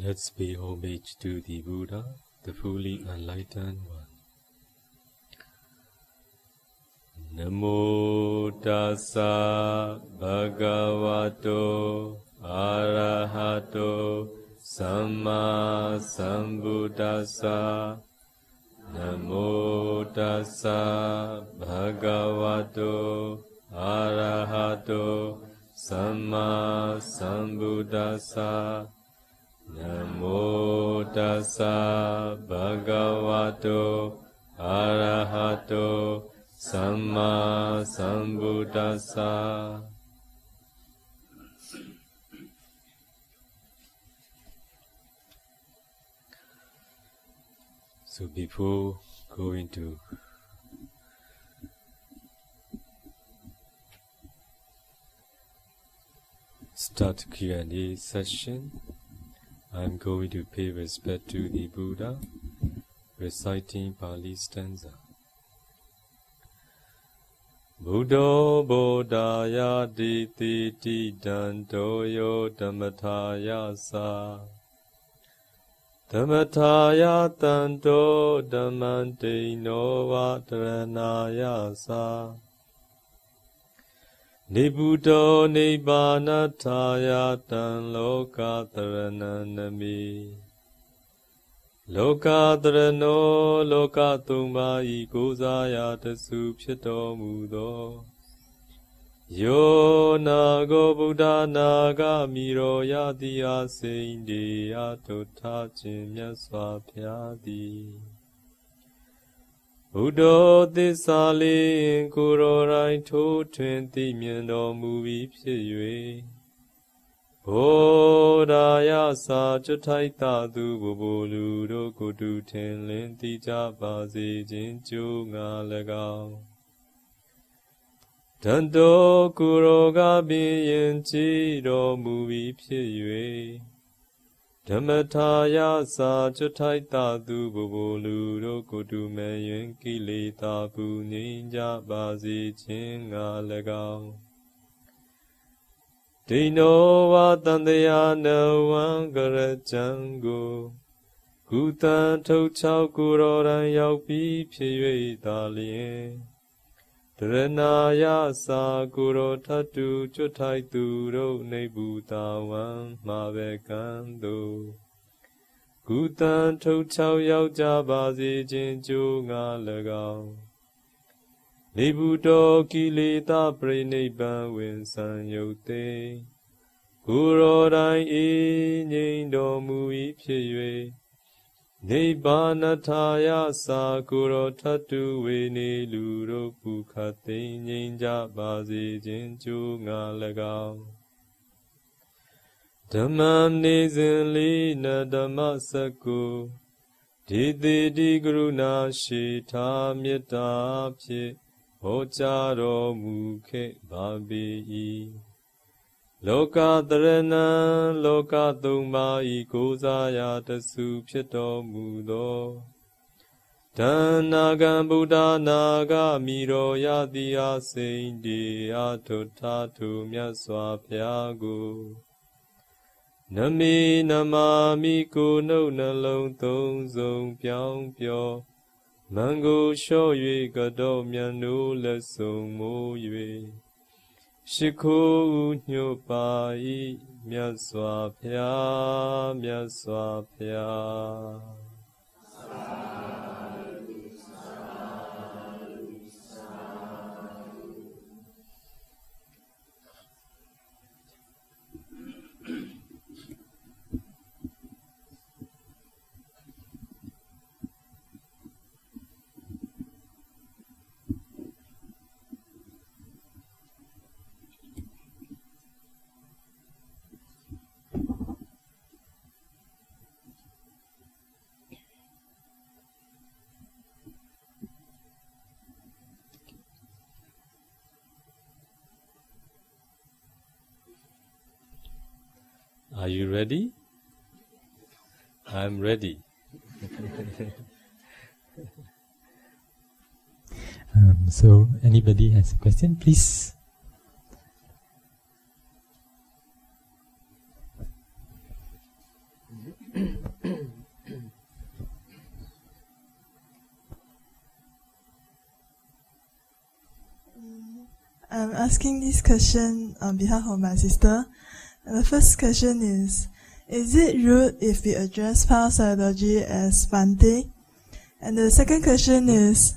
Let's pay homage to the Buddha, the fully enlightened one. Namo tassa bhagavato arahato samma sambuddhassa. Namo tassa bhagavato arahato samma sambuddhassa. Namo tassa bhagavato arahato samma sambuddhassa. So before going to start Q&A session, I'm going to pay respect to the Buddha, reciting Pali stanza. Buddho bodhaya diti tidanto yo dhammataya sa. Dhammataya tanto dhammante nova dharanaya sa. Nibuddho nibbanataya tan loka dharananami. Loka dharano loka tumma ikosaya tasu phito mudo. Yo nago Buddha naga miro yati asindi atotha chin myaswa phayadi. Buddho thissa le kuro rai tho twin ti myin tormu bi phit yue. Bodhaya sa chuthai ta tu bobolu do kutu thin lin ti cha pa se chin chu nga lagao. Tanto kuro ga bin yin chi tormu bi phit yue. Dhammataya sa chuthai ta tu bobolu do kutu me yin kileta pu ngin ja pa se chin nga lagao. Dino va tandaya na wan garajango. Kutan thok chao kuro ran yauk pi phit yue ta lien. Dharanaya sa kuro thatu chuthai tu ro nei bhuta wan ma ve kan do. Kutan thok chao yauk ja pa se chin chu nga lagao. Nibuddho kileta pranibban win san yote. Kuro rai e ngin tormu i phit yue. Nibbanataya sa kuro thatu we ne lu ro pu khatin ngin ja pa se chin chu nga lagao. Dhammam ne sin li na dhamma sakko. Diti di karuna shi tha metta phit. Ho cha tormu khe ba pe i. Loka dharana loka tumma ikosaya tasu phito mudo. Dhannagan Buddha naga miro yati asindi atotha tu myaswa phyago. Nami namami ko nau nalong thong song pyaung pyo. Mango sho yue kado myan no let song mo yue. Shikho nyo pa i myaswa phya myaswa phya. Are you ready? I'm ready. So, anybody has a question, please? asking this question on behalf of my sister. The first question is it rude if we address parapsychology as Bhante? And the second question is,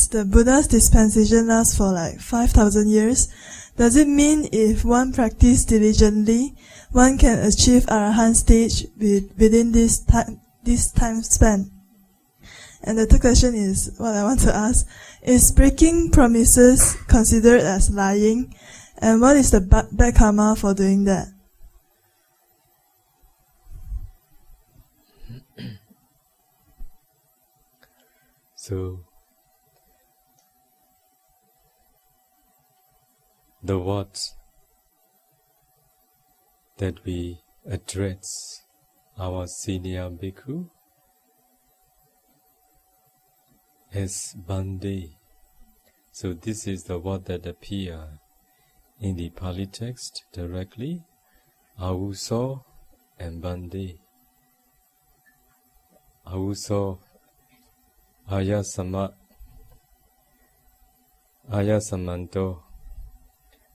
the Buddha's dispensation lasts for like 5,000 years. Does it mean if one practices diligently, one can achieve Arahant stage within this time span? And the third question is, what I want to ask, is breaking promises considered as lying? And what is the bad karma for doing that? So, the words that we address our senior bhikkhu as Bhante. So this is the word that appear in the Pali text directly, Avuso and Bhante. Avuso Ayasamanto,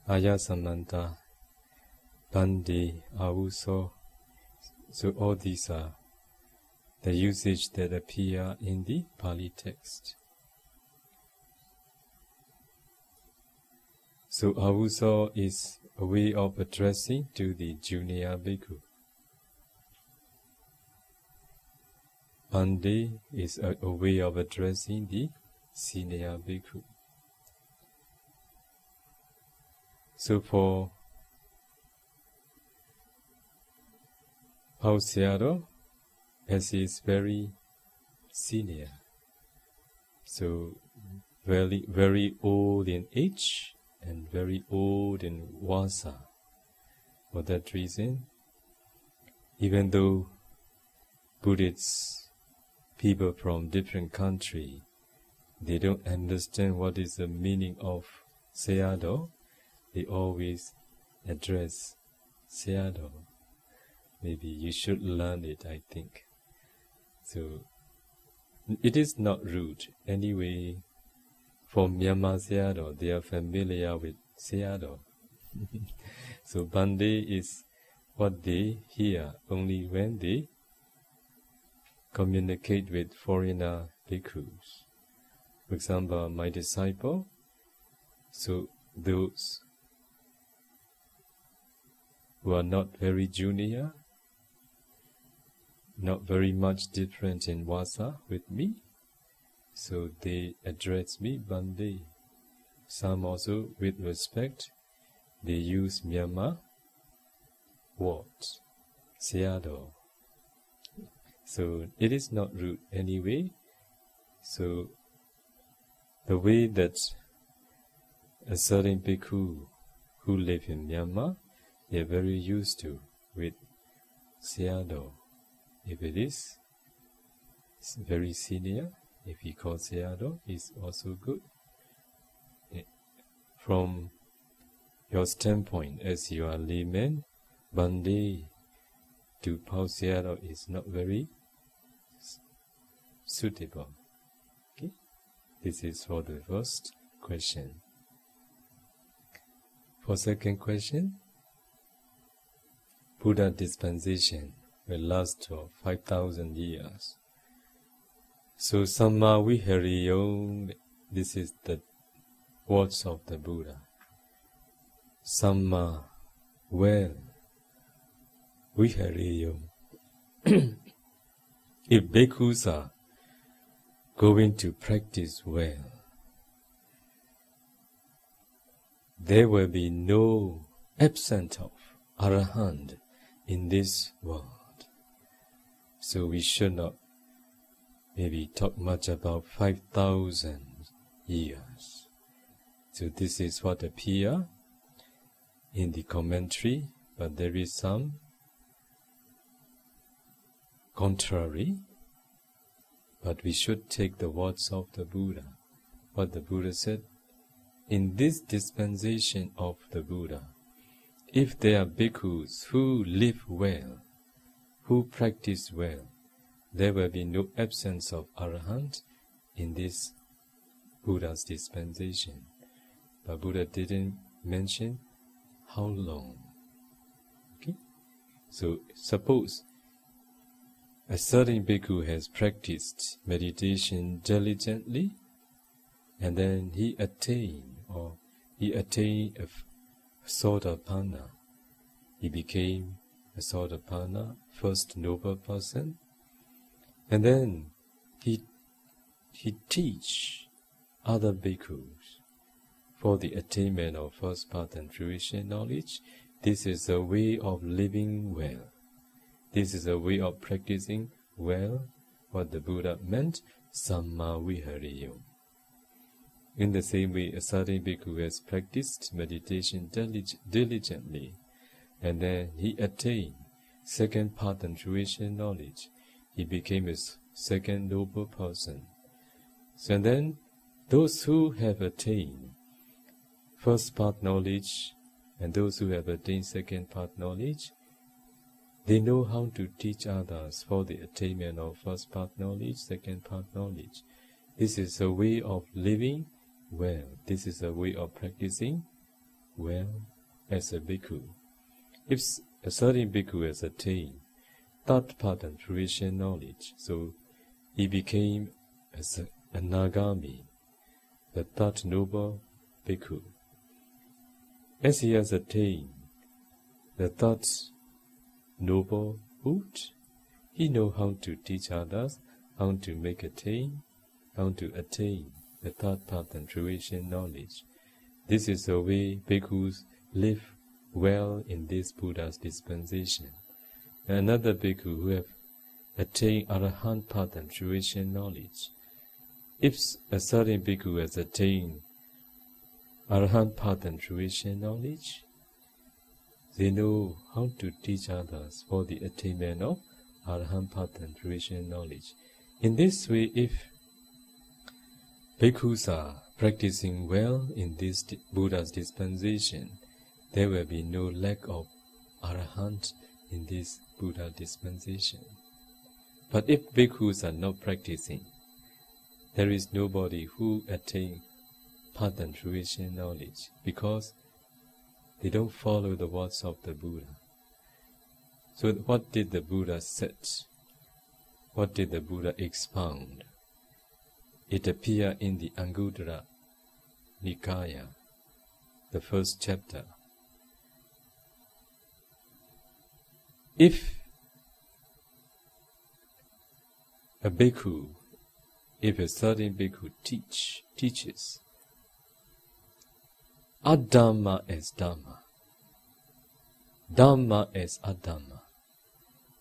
Ayasamanta, Bhante, Avuso. So all these are the usage that appear in the Pali text. So Avuso is a way of addressing to the junior bhikkhu. Bhante is a way of addressing the senior bhikkhu. So for Pausiaro, as he is very senior, so very old in age and very old in vasa. For that reason, even though Buddhists, people from different country, they don't understand what is the meaning of Sayadaw, they always address Sayadaw. Maybe you should learn it, I think. So, it is not rude. Anyway, for Myanmar Sayadaw, they are familiar with Sayadaw. So, Bhante is what they hear only when they communicate with foreigner bhikkhus. For example, my disciple, so those who are not very junior, not very much different in vasa with me, so they address me Bhante. Some also, with respect, they use Myanmar words, Sayadaw. So it is not rude anyway. So the way that a certain bhikkhu who live in Myanmar, they are very used to with Sayadaw. If it is very senior, if he calls Sayadaw, is also good. From your standpoint, as you are layman, Bhante to Pausiaro is not very suitable. Okay? This is for the first question. For second question, Buddha dispensation will last for 5,000 years. So Samma Vihariyo, this is the words of the Buddha. Samma, well, Vihariyo. If bhikkhus are going to practice well, there will be no absence of Arahant in this world. So we should not maybe talk much about 5,000 years. So this is what appears in the commentary, but there is some contrary. But we should take the words of the Buddha. What the Buddha said, in this dispensation of the Buddha, if there are bhikkhus who live well, who practice well, there will be no absence of arahant in this Buddha's dispensation. But Buddha didn't mention how long. Okay? So suppose a certain bhikkhu has practiced meditation diligently, and then he attained a Sotapanna. He became a Sotapanna, first noble person, and then he teach other bhikkhus for the attainment of first path and fruition knowledge. This is a way of living well. This is a way of practicing well what the Buddha meant, Samma Vihariyo. In the same way, a certain bhikkhu has practiced meditation diligently, and then he attained second path and fruition knowledge. He became a second noble person. So then, those who have attained first path knowledge and those who have attained second path knowledge, they know how to teach others for the attainment of first path knowledge, second path knowledge. This is a way of living well. This is a way of practicing well as a bhikkhu. If a certain bhikkhu has attained third path and fruition knowledge, so he became as a Nagami, the third noble bhikkhu. As he has attained the third noble Buddha, he knows how to teach others, how to attain the third path and fruition knowledge. This is the way bhikkhus live well in this Buddha's dispensation. Another bhikkhu who have attained arahant path and fruition knowledge. If a certain bhikkhu has attained arahant path and fruition knowledge, they know how to teach others for the attainment of arahant path and fruition knowledge. In this way, if bhikkhus are practicing well in this Buddha's dispensation, there will be no lack of arahant in this Buddha dispensation. But if bhikkhus are not practicing, there is nobody who attains path and fruition knowledge, because they don't follow the words of the Buddha. So what did the Buddha say? What did the Buddha expound? It appears in the Anguttara Nikaya, the first chapter. If a certain bhikkhu teaches Adhamma as Dhamma, Dhamma as Adhamma,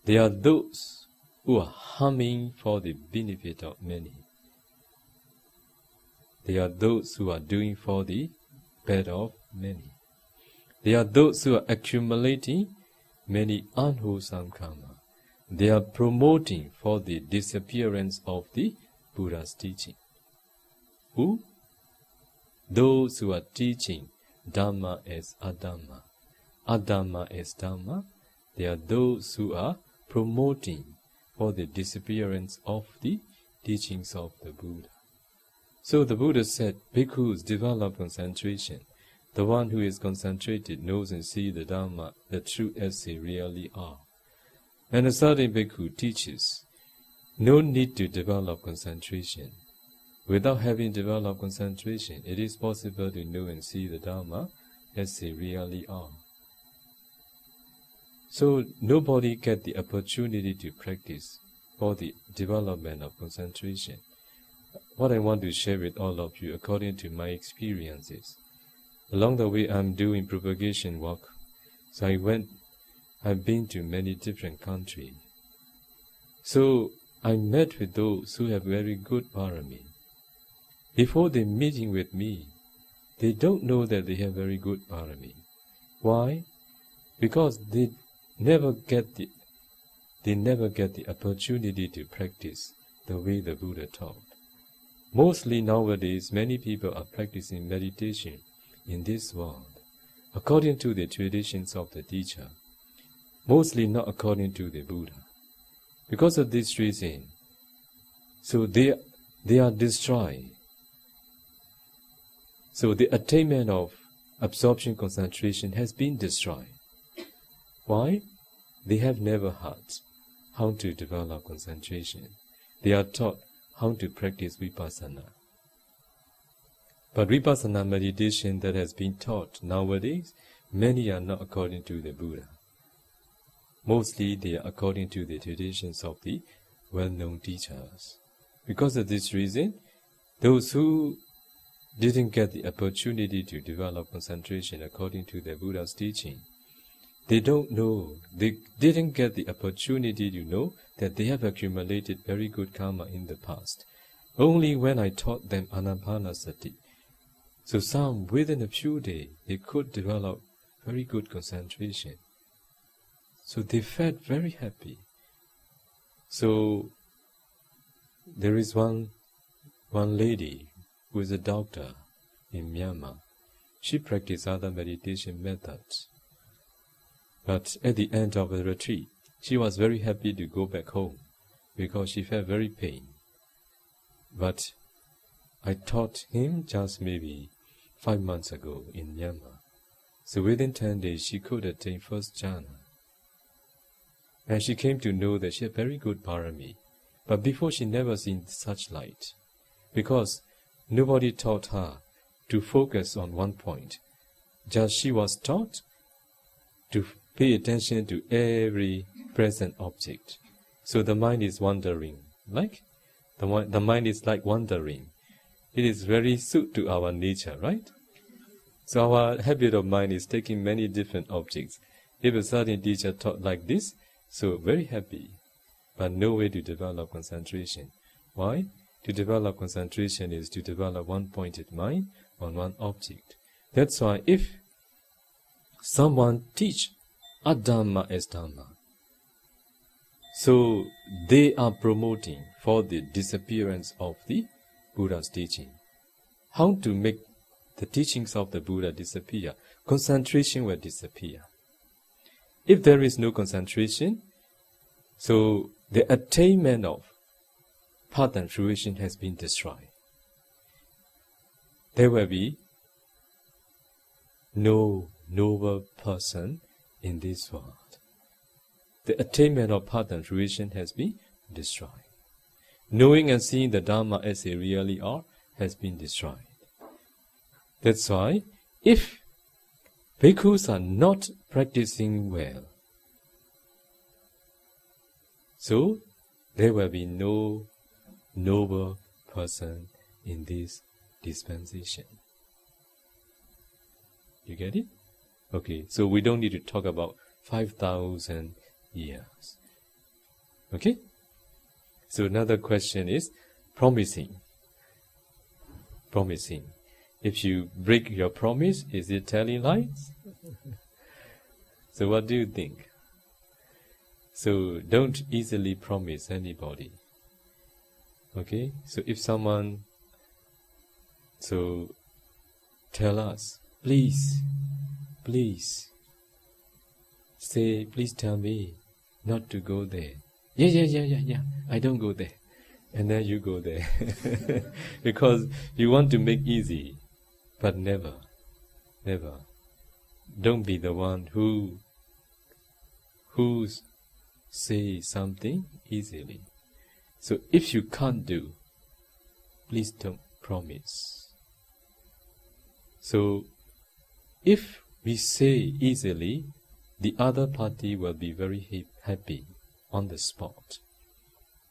they are those who are harming for the benefit of many. They are those who are doing for the bad of many. They are those who are accumulating many unwholesome karma. They are promoting for the disappearance of the Buddha's teaching. Who? Those who are teaching Dhamma as Adhamma, Adhamma as Dhamma, they are those who are promoting for the disappearance of the teachings of the Buddha. So the Buddha said, bhikkhus develop concentration. The one who is concentrated knows and sees the Dhamma, the truth as they really are. And a certain bhikkhu teaches, no need to develop concentration. Without having developed concentration, it is possible to know and see the Dhamma as they really are. So nobody gets the opportunity to practice for the development of concentration. What I want to share with all of you according to my experiences. Along the way I'm doing propagation work. So I've been to many different countries. So I met with those who have very good parami. Before they meeting with me, they don't know that they have very good parami. Why? Because they never get the opportunity to practice the way the Buddha taught. Mostly nowadays, many people are practicing meditation in this world according to the traditions of the teacher, mostly not according to the Buddha. Because of this reason, so they are destroyed. So the attainment of absorption concentration has been destroyed. Why? They have never had how to develop concentration. They are taught how to practice vipassana. But vipassana meditation that has been taught nowadays, many are not according to the Buddha. Mostly they are according to the traditions of the well-known teachers. Because of this reason, those who didn't get the opportunity to develop concentration according to the Buddha's teaching, they don't know, they didn't get the opportunity to know that they have accumulated very good karma in the past. Only when I taught them anapanasati, so some within a few days, they could develop very good concentration. So they felt very happy. So there is one lady who is a doctor in Myanmar. She practiced other meditation methods. But at the end of the retreat, she was very happy to go back home because she felt very pain. But I taught him just maybe 5 months ago in Myanmar. So within 10 days, she could attain first jhana. And she came to know that she had very good parami. But before she never seen such light. Because nobody taught her to focus on one point. Just she was taught to pay attention to every present object. So the mind is wandering. Like? The mind is like wandering. It is very suited to our nature, right? So our habit of mind is taking many different objects. If a certain teacher taught like this, so very happy, but no way to develop concentration. Why? To develop concentration is to develop one-pointed mind on one object. That's why if someone teach Dhamma as Dhamma, so they are promoting for the disappearance of the Buddha's teaching. How to make the teachings of the Buddha disappear? Concentration will disappear. If there is no concentration, so the attainment of path and fruition has been destroyed. There will be no noble person in this world. The attainment of path and fruition has been destroyed. Knowing and seeing the Dhamma as they really are has been destroyed. That's why, if bhikkhus are not practicing well, so there will be no noble person in this dispensation. You get it? Okay, so we don't need to talk about 5,000 years. Okay? So another question is promising. Promising. If you break your promise, is it telling lies? So what do you think? So don't easily promise anybody. Okay? So if someone tell us, please say, please tell me not to go there. Yeah, I don't go there. And then you go there. Because you want to make easy. But never. Don't be the one who say something easily. So if you can't do, please don't promise. So if we say easily, the other party will be very happy on the spot.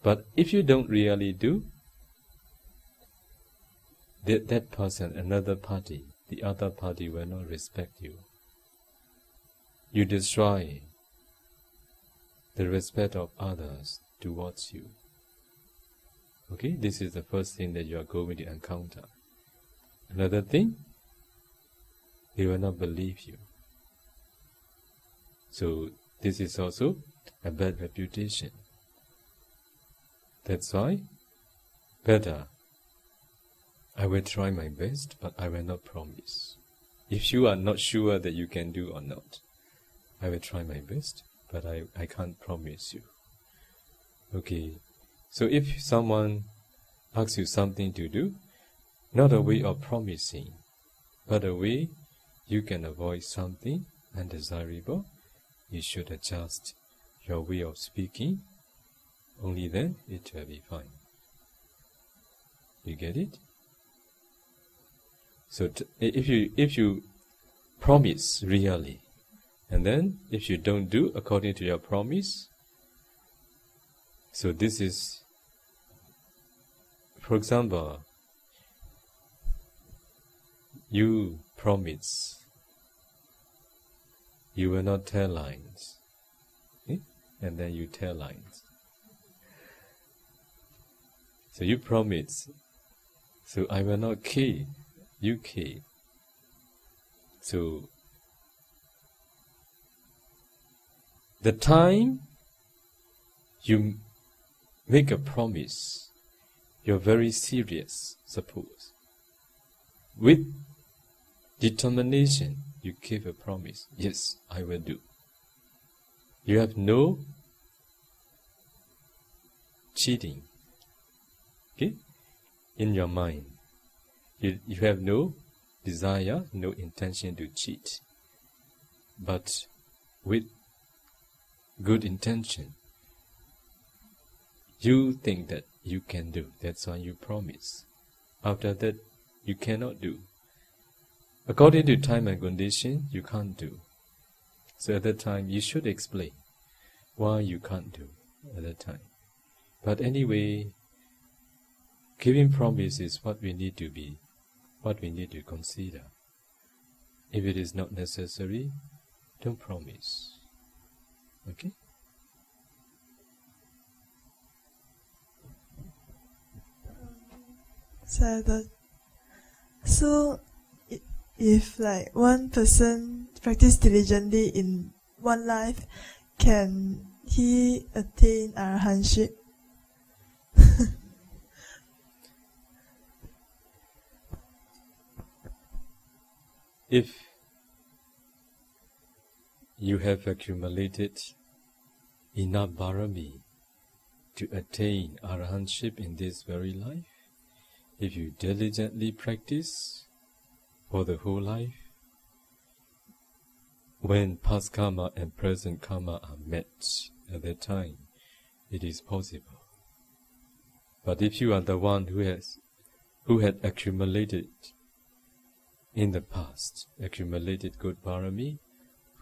But if you don't really do, that person, another party, the other party will not respect you. You destroy the respect of others towards you. Okay, this is the first thing that you are going to encounter. Another thing, they will not believe you. So this is also a bad reputation. That's why, better, I will try my best, but I will not promise. If you are not sure that you can do or not, I will try my best, but I can't promise you. Okay, so if someone asks you something to do, not a way of promising, but a way you can avoid something undesirable, you should adjust your way of speaking. Only then it will be fine. You get it? So if you promise really, and then if you don't do according to your promise, so this is, for example, you promise you will not tell lies, and then you tell lies. So you promise, so I will not kill, you kill. So the time you make a promise, you're very serious, suppose. With determination, you give a promise. Yes, I will do. You have no cheating. Okay? In your mind. You have no desire, no intention to cheat. But with good intention, you think that you can do. That's why you promise. After that, you cannot do. According to time and condition, you can't do. So at that time, you should explain why you can't do at that time. But anyway, giving promise is what we need to consider. If it is not necessary, don't promise. Okay? So if like one person practice diligently in one life, can he attain arahantship? If you have accumulated enough bharami to attain arahantship in this very life, if you diligently practice for the whole life, when past karma and present karma are met at that time, it is possible. But if you are the one who had accumulated in the past, accumulated good bharami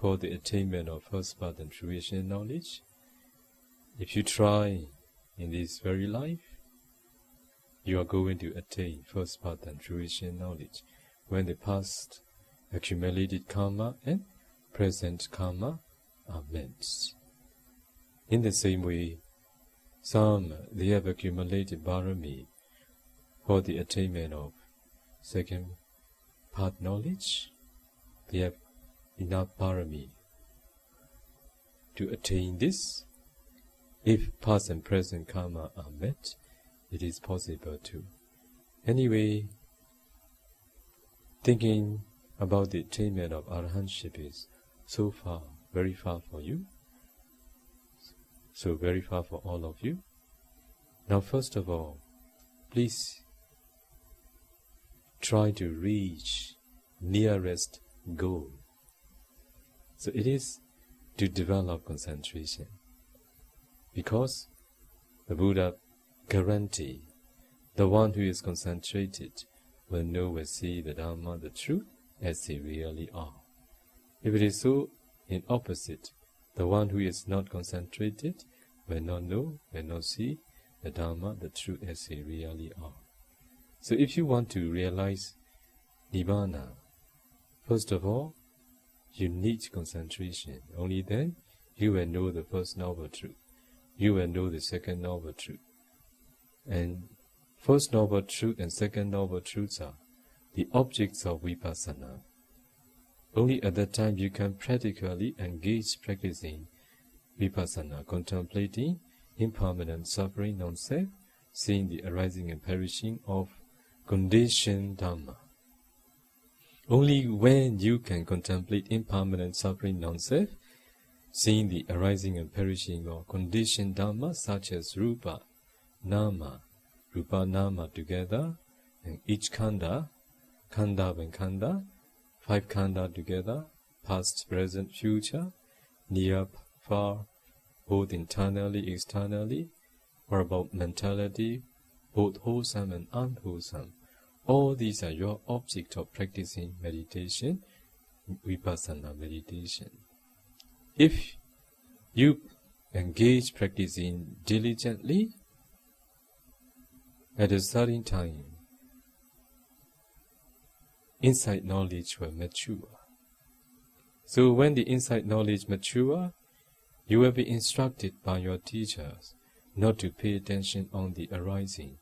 for the attainment of first path and fruition knowledge, if you try in this very life, you are going to attain first path and fruition knowledge when the past accumulated karma and present karma are met. In the same way, some they have accumulated bharami for the attainment of second path knowledge. They have enough bharami to attain this. If past and present karma are met, it is possible too. Anyway, thinking about the attainment of arahantship is so far, very far for you. So very far for all of you. Now first of all, please try to reach nearest goal. So it is to develop concentration. Because the Buddha guarantee the one who is concentrated will know, will see the Dhamma, the truth, as they really are. If it is so, in opposite, the one who is not concentrated will not know, will not see the Dhamma, the truth, as they really are. So if you want to realize Nibbana, first of all, you need concentration. Only then you will know the first noble truth. You will know the second noble truth. And first noble truth and second noble truths are the objects of vipassana. Only at that time you can practically engage practicing vipassana, contemplating impermanent suffering non-self, seeing the arising and perishing of conditioned Dhamma. Only when you can contemplate impermanent suffering non-self, seeing the arising and perishing of conditioned Dhamma such as Rupa, Nama, Rupa, Nama together, and each Khanda, Khanda and Khanda, 5 Khanda together, past, present, future, near, far, both internally, externally, or about mentality, both wholesome and unwholesome. All these are your object of practicing meditation, vipassana meditation. If you engage practicing diligently, at a certain time, insight knowledge will mature. So when the insight knowledge mature, you will be instructed by your teachers not to pay attention on the arising,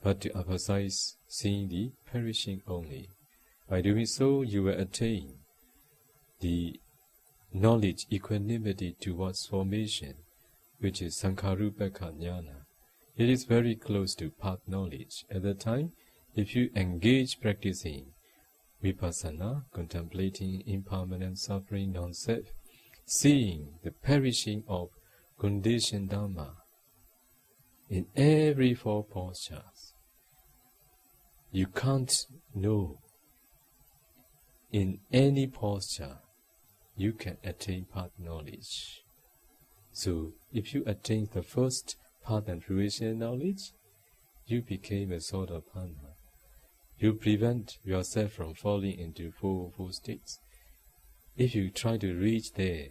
but to emphasize seeing the perishing only. By doing so, you will attain the knowledge equanimity towards formation, which is Sankharupeka Jnana. It is very close to path knowledge. At the time, if you engage practicing vipassana, contemplating impermanent suffering non-self, seeing the perishing of conditioned Dhamma in every 4 postures, you can't know in any posture you can attain path knowledge. So if you attain the first path and fruition knowledge, you became a sort of panna. You prevent yourself from falling into 4 states. If you try to reach there,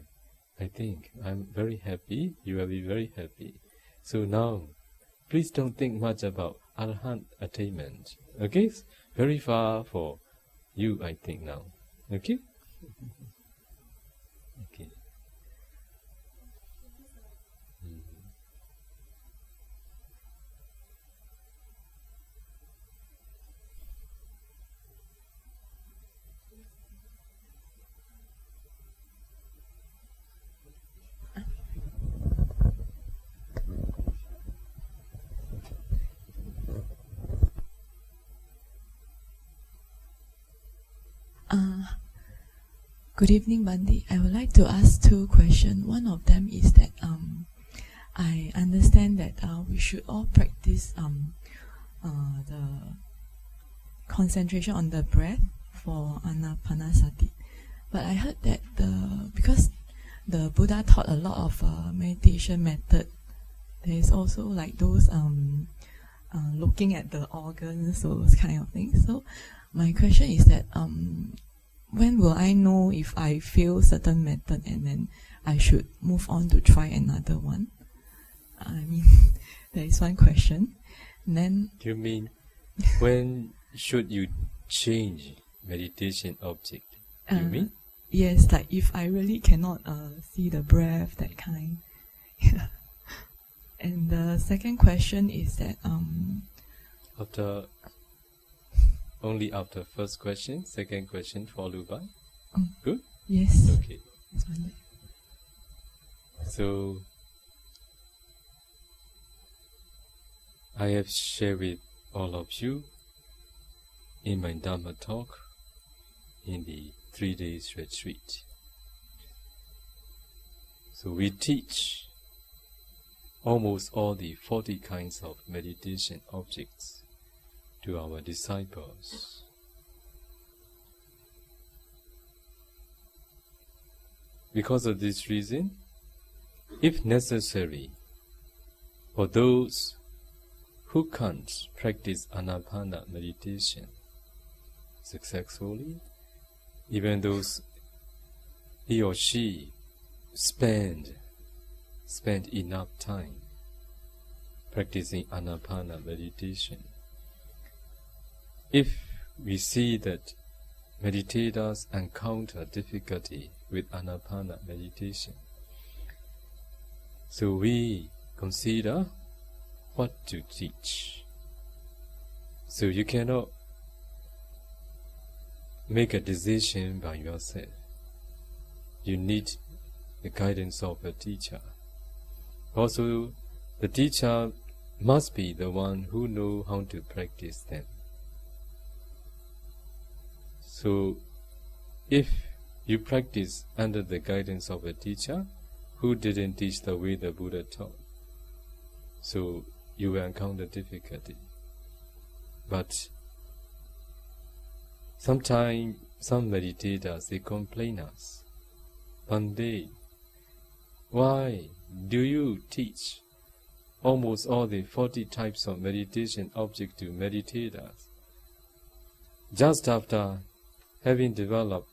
I think I'm very happy, you will be very happy. So now, please don't think much about Arahant attainment. Okay? Very far for you, I think now. Okay? Okay. Good evening, Bandi. I would like to ask 2 questions. One of them is that I understand that we should all practice the concentration on the breath for anapanasati. But I heard that because the Buddha taught a lot of meditation method, there is also like those looking at the organs, those kind of things. So my question is that when will I know if I fail certain method and then I should move on to try another one? I mean, there is one question. And then, do you mean when should you change meditation object? Do you mean? Yes, like if I really cannot see the breath, that kind. And the second question is that only after first question, second question followed by? Good? Yes. Okay. So, I have shared with all of you in my Dhamma talk in the 3 days retreat. So we teach almost all the 40 kinds of meditation objects to our disciples. Because of this reason, if necessary, for those who can't practice anapana meditation successfully, even those he or she spend enough time practicing anapana meditation, if we see that meditators encounter difficulty with anapana meditation, so we consider what to teach. So you cannot make a decision by yourself. You need the guidance of a teacher. Also, the teacher must be the one who knows how to practice them. So, if you practice under the guidance of a teacher, who didn't teach the way the Buddha taught. So you will encounter difficulty. But sometimes some meditators, they complain us. Bhante, why do you teach almost all the 40 types of meditation objects to meditators? Just after having developed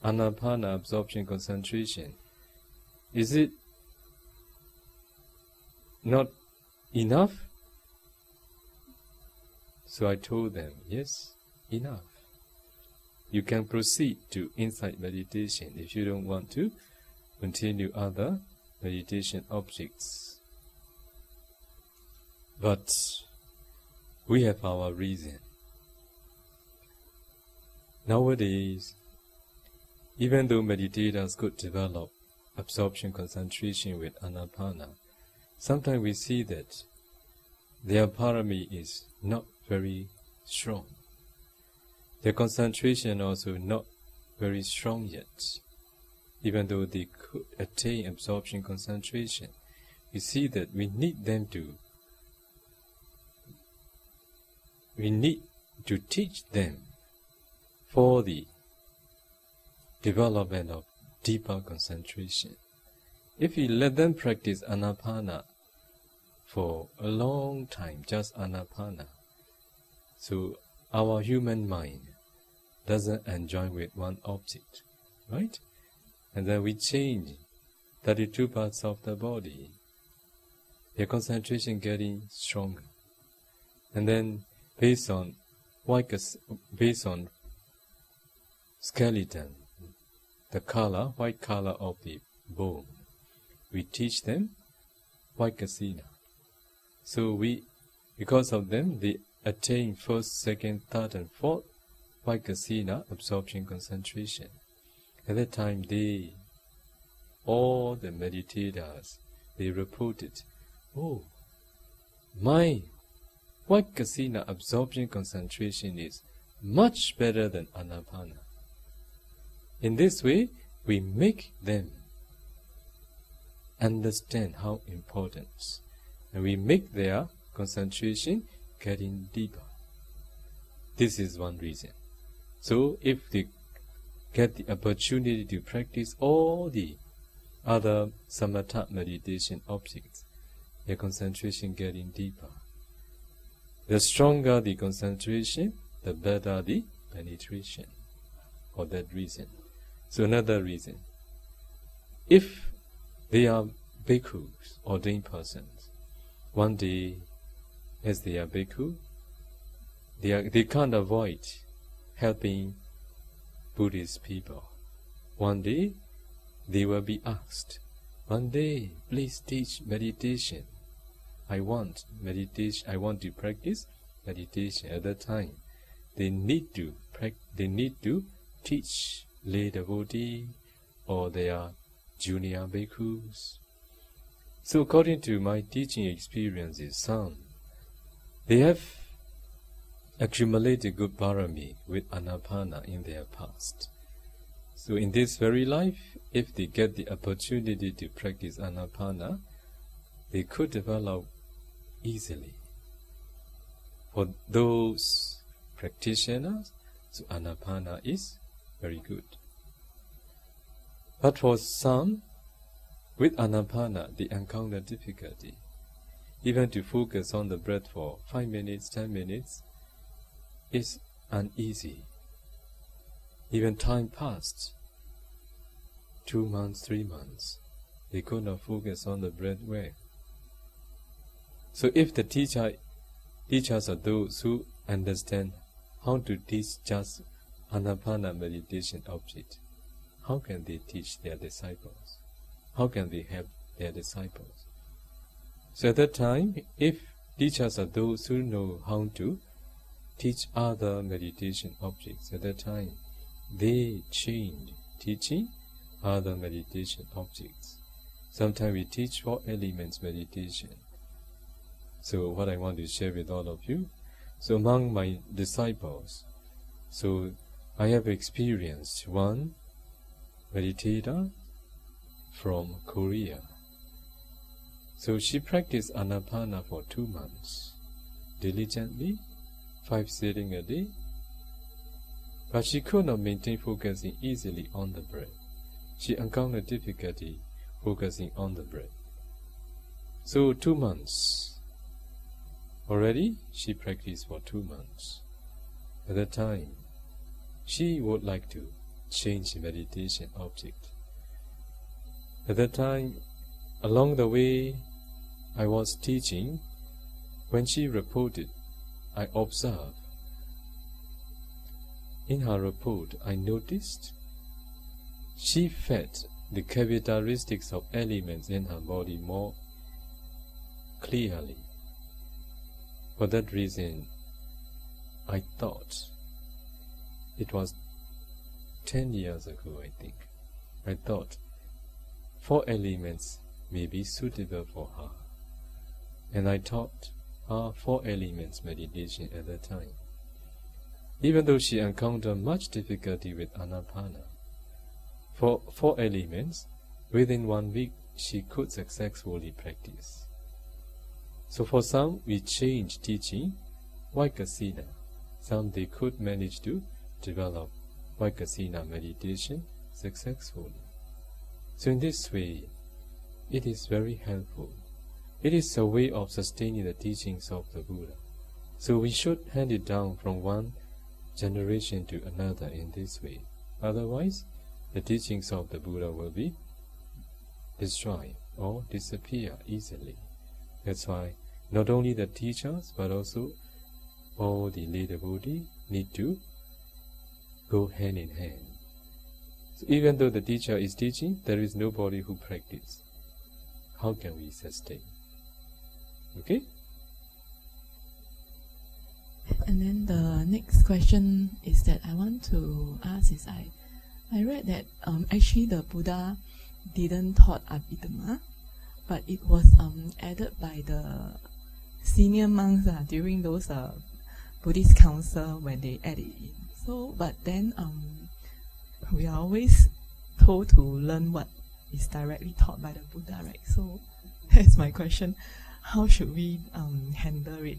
Anapana absorption concentration, is it not enough? So I told them, yes, enough. You can proceed to insight meditation if you don't want to continue other meditation objects. But we have our reason. Nowadays, even though meditators could develop absorption concentration with Anapana, sometimes we see that their parami is not very strong. Their concentration also not very strong yet. Even though they could attain absorption concentration, we see that we need to teach them for the development of deeper concentration. If we let them practice Anapana for a long time, just Anapana, so our human mind doesn't enjoy with one object, right? And then we change 32 parts of the body, their concentration getting stronger. And then based on skeleton, the color, white color of the bone, we teach them Vaikasina. So because of them, they attain first, second, third, and fourth Vaikasina absorption concentration. At that time, all the meditators, they reported, oh, my Vaikasina absorption concentration is much better than Anapana. In this way, we make them understand how important, and we make their concentration getting deeper. This is one reason. So if they get the opportunity to practice all the other samatha meditation objects, their concentration getting deeper. The stronger the concentration, the better the penetration, for that reason. So another reason, if they are bhikkhus, ordained persons, one day, as they are bhikkhu, they can't avoid helping Buddhist people. One day, they will be asked, one day, please teach meditation. I want to practice meditation. At that time, they need to teach lay devotee or their junior bhikkhus. So according to my teaching experiences, some they have accumulated good parami with Anapana in their past. So in this very life, if they get the opportunity to practice Anapana, they could develop easily. For those practitioners, so Anapana is very good. But for some, with Anapana, they encounter difficulty. Even to focus on the breath for 5 minutes, 10 minutes is uneasy. Even time passed, 2 months, 3 months, they could not focus on the breath well. So if the teachers are those who understand how to teach just Anapana meditation object, how can they teach their disciples? How can they help their disciples? So at that time, if teachers are those who know how to teach other meditation objects, at that time, they change teaching other meditation objects. Sometimes we teach 4 elements meditation. So what I want to share with all of you, so among my disciples, so I have experienced one meditator from Korea. So she practiced Anapana for 2 months, diligently, 5 sittings a day, but she could not maintain focusing easily on the breath. She encountered difficulty focusing on the breath. So 2 months. Already she practiced for 2 months. At that time, she would like to change meditation object. At that time, along the way, I was teaching. When she reported, I observed. In her report, I noticed she felt the characteristics of elements in her body more clearly. For that reason, I thought, it was 10 years ago, I think, I thought 4 elements may be suitable for her. And I taught her 4 elements meditation at that time. Even though she encountered much difficulty with Anapana, for 4 elements, within 1 week she could successfully practice. So for some, we changed teaching, Vaikasina. Some they could manage to develop Vaikasina meditation successfully. So in this way, it is very helpful. It is a way of sustaining the teachings of the Buddha. So we should hand it down from one generation to another in this way. Otherwise, the teachings of the Buddha will be destroyed or disappear easily. That's why not only the teachers, but also all the lay devotee need to go hand in hand. So even though the teacher is teaching, there is nobody who practices. How can we sustain? Okay? And then the next question is that I want to ask is I read that actually the Buddha didn't taught Abhidhamma, but it was added by the senior monks during those Buddhist council when they added it in. So, but then we are always told to learn what is directly taught by the Buddha, right? So that's my question. How should we handle it?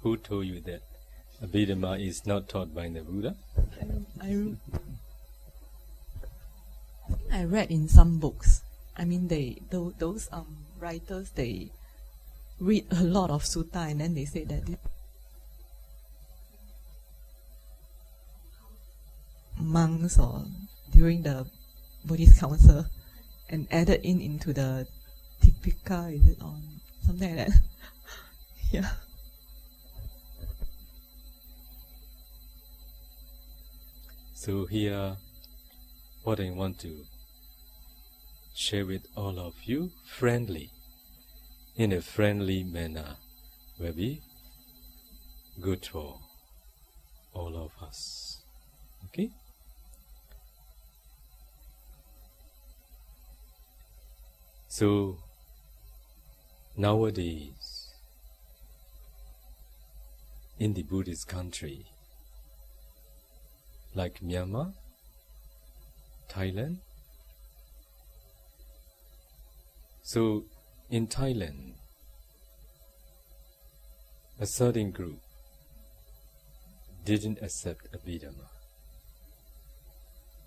Who told you that Abhidhamma is not taught by the Buddha? I read in some books. I mean, those writers, they read a lot of sutta and then they say that monks or during the Buddhist council and added into the Tipika, is it, or something like that? Yeah. So here, what I want to share with all of you, in a friendly manner, will be good for all of us. Okay? So, nowadays, in the Buddhist country, like Myanmar, Thailand. So in Thailand, a certain group didn't accept Abhidhamma.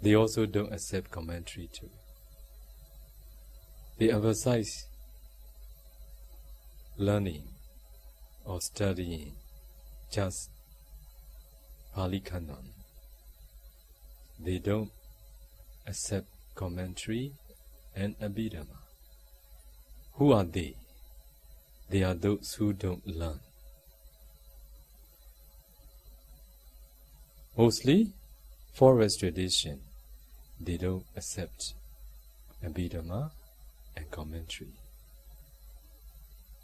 They also don't accept commentary too. They emphasize learning or studying just Pali Canon. They don't accept commentary and Abhidhamma. Who are they? They are those who don't learn. Mostly, forest tradition, they don't accept Abhidhamma and commentary.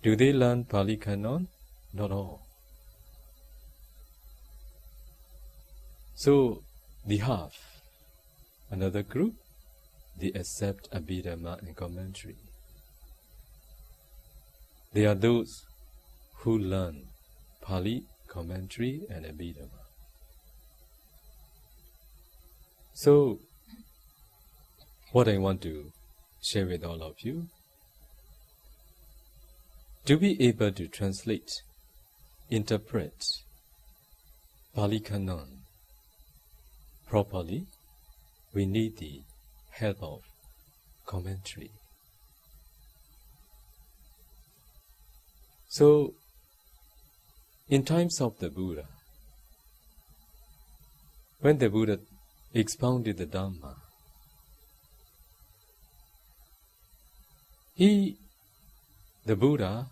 Do they learn Pali Canon? Not all. So, they have another group, they accept Abhidhamma and commentary. They are those who learn Pali, commentary and Abhidhamma. So, what I want to share with all of you, to be able to translate, interpret Pali Canon properly, we need the help of commentary. So, in times of the Buddha, when the Buddha expounded the Dhamma, the Buddha,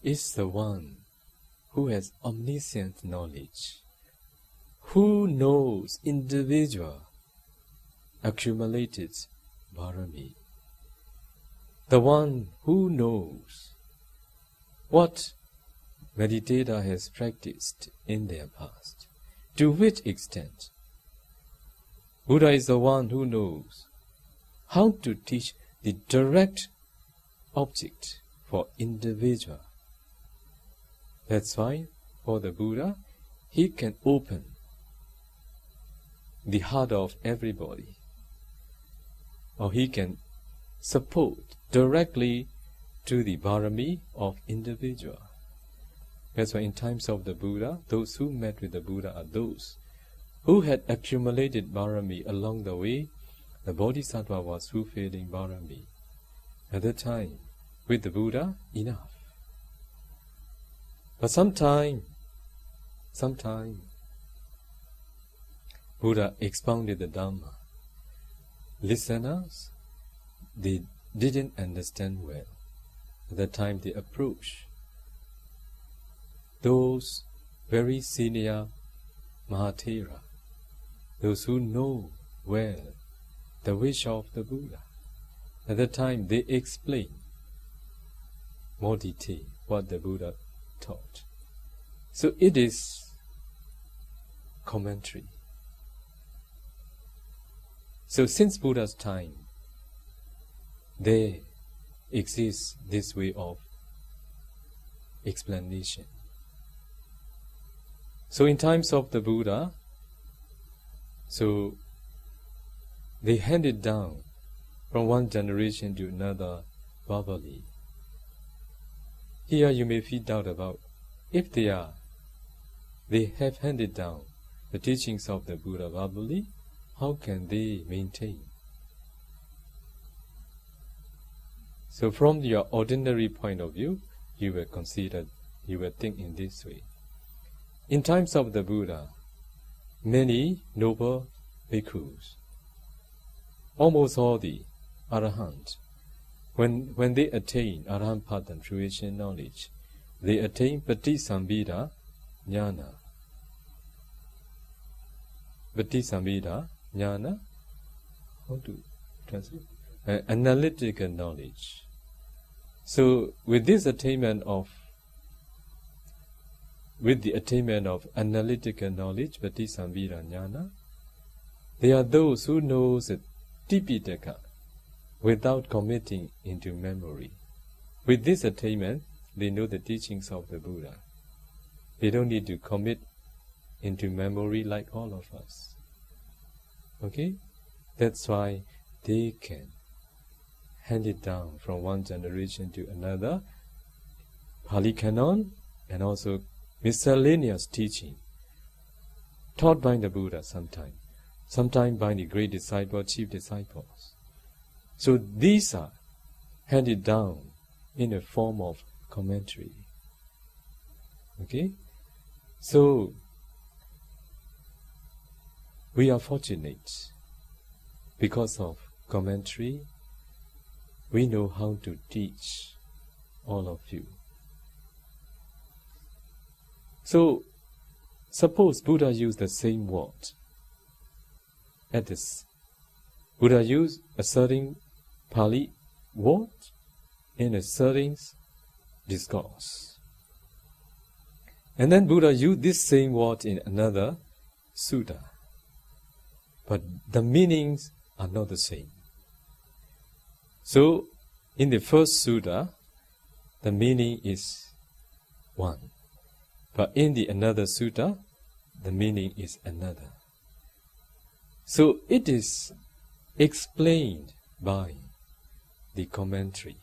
is the one who has omniscient knowledge, who knows individual accumulated Bharami, the one who knows what meditator has practiced in their past, to which extent. Buddha is the one who knows how to teach the direct object for individual. That's why for the Buddha, he can open the heart of everybody, or he can support directly to the Bharami of individual. That's why in times of the Buddha, those who met with the Buddha are those who had accumulated Bharami along the way. The Bodhisattva was fulfilling Bharami. At that time, with the Buddha, enough. But sometime, Buddha expounded the Dhamma. Listeners, they didn't understand well. At that time they approached those very senior Mahathera, those who know well the wish of the Buddha. At that time they explain more detail what the Buddha taught. So it is commentary. So since Buddha's time, there exists this way of explanation. So in times of the Buddha, so they handed down from one generation to another verbally. Here you may feel doubt about if they have handed down the teachings of the Buddha verbally, how can they maintain? So from your ordinary point of view, you will think in this way. In times of the Buddha, many noble bhikkhus, almost all the Arahant, when they attain Arahampada fruition knowledge, they attain Patisambhida Jnana. Patisambhida Jnana, how to translate? Analytical knowledge. So with the attainment of analytical knowledge, Patisambhida Jnana, they are those who know the Tipitaka without committing into memory. With this attainment, they know the teachings of the Buddha. They don't need to commit into memory like all of us. Okay? That's why they can hand it down from one generation to another, Pali Canon, and also miscellaneous teaching, taught by the Buddha sometime by the great disciple, chief disciples. So these are handed down in a form of commentary. Okay? So we are fortunate because of commentary. We know how to teach all of you. So, suppose Buddha used the same word. At this, Buddha used a certain Pali word in a certain discourse. And then Buddha used this same word in another sutta. But the meanings are not the same. So, in the first sutta, the meaning is one. But in the another sutta, the meaning is another. So it is explained by the commentator.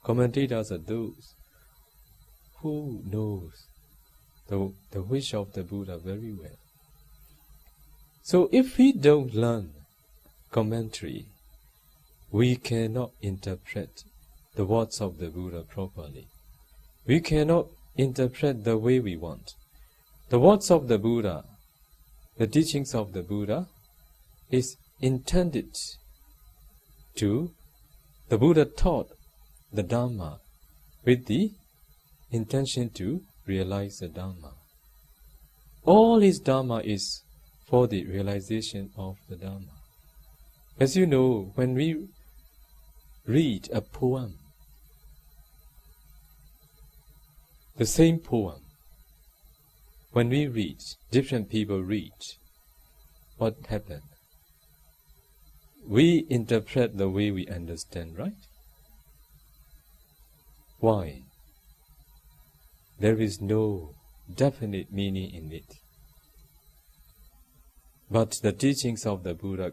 Commentators are those who knows the wish of the Buddha very well. So if we don't learn commentary, we cannot interpret the words of the Buddha properly. We cannot interpret the way we want. The words of the Buddha, the teachings of the Buddha, is intended to, the Buddha taught the Dhamma with the intention to realize the Dhamma. All his Dhamma is for the realization of the Dhamma. As you know, when we read a poem, the same poem, when we read, different people read, what happened? We interpret the way we understand, right? Why? There is no definite meaning in it. But the teachings of the Buddha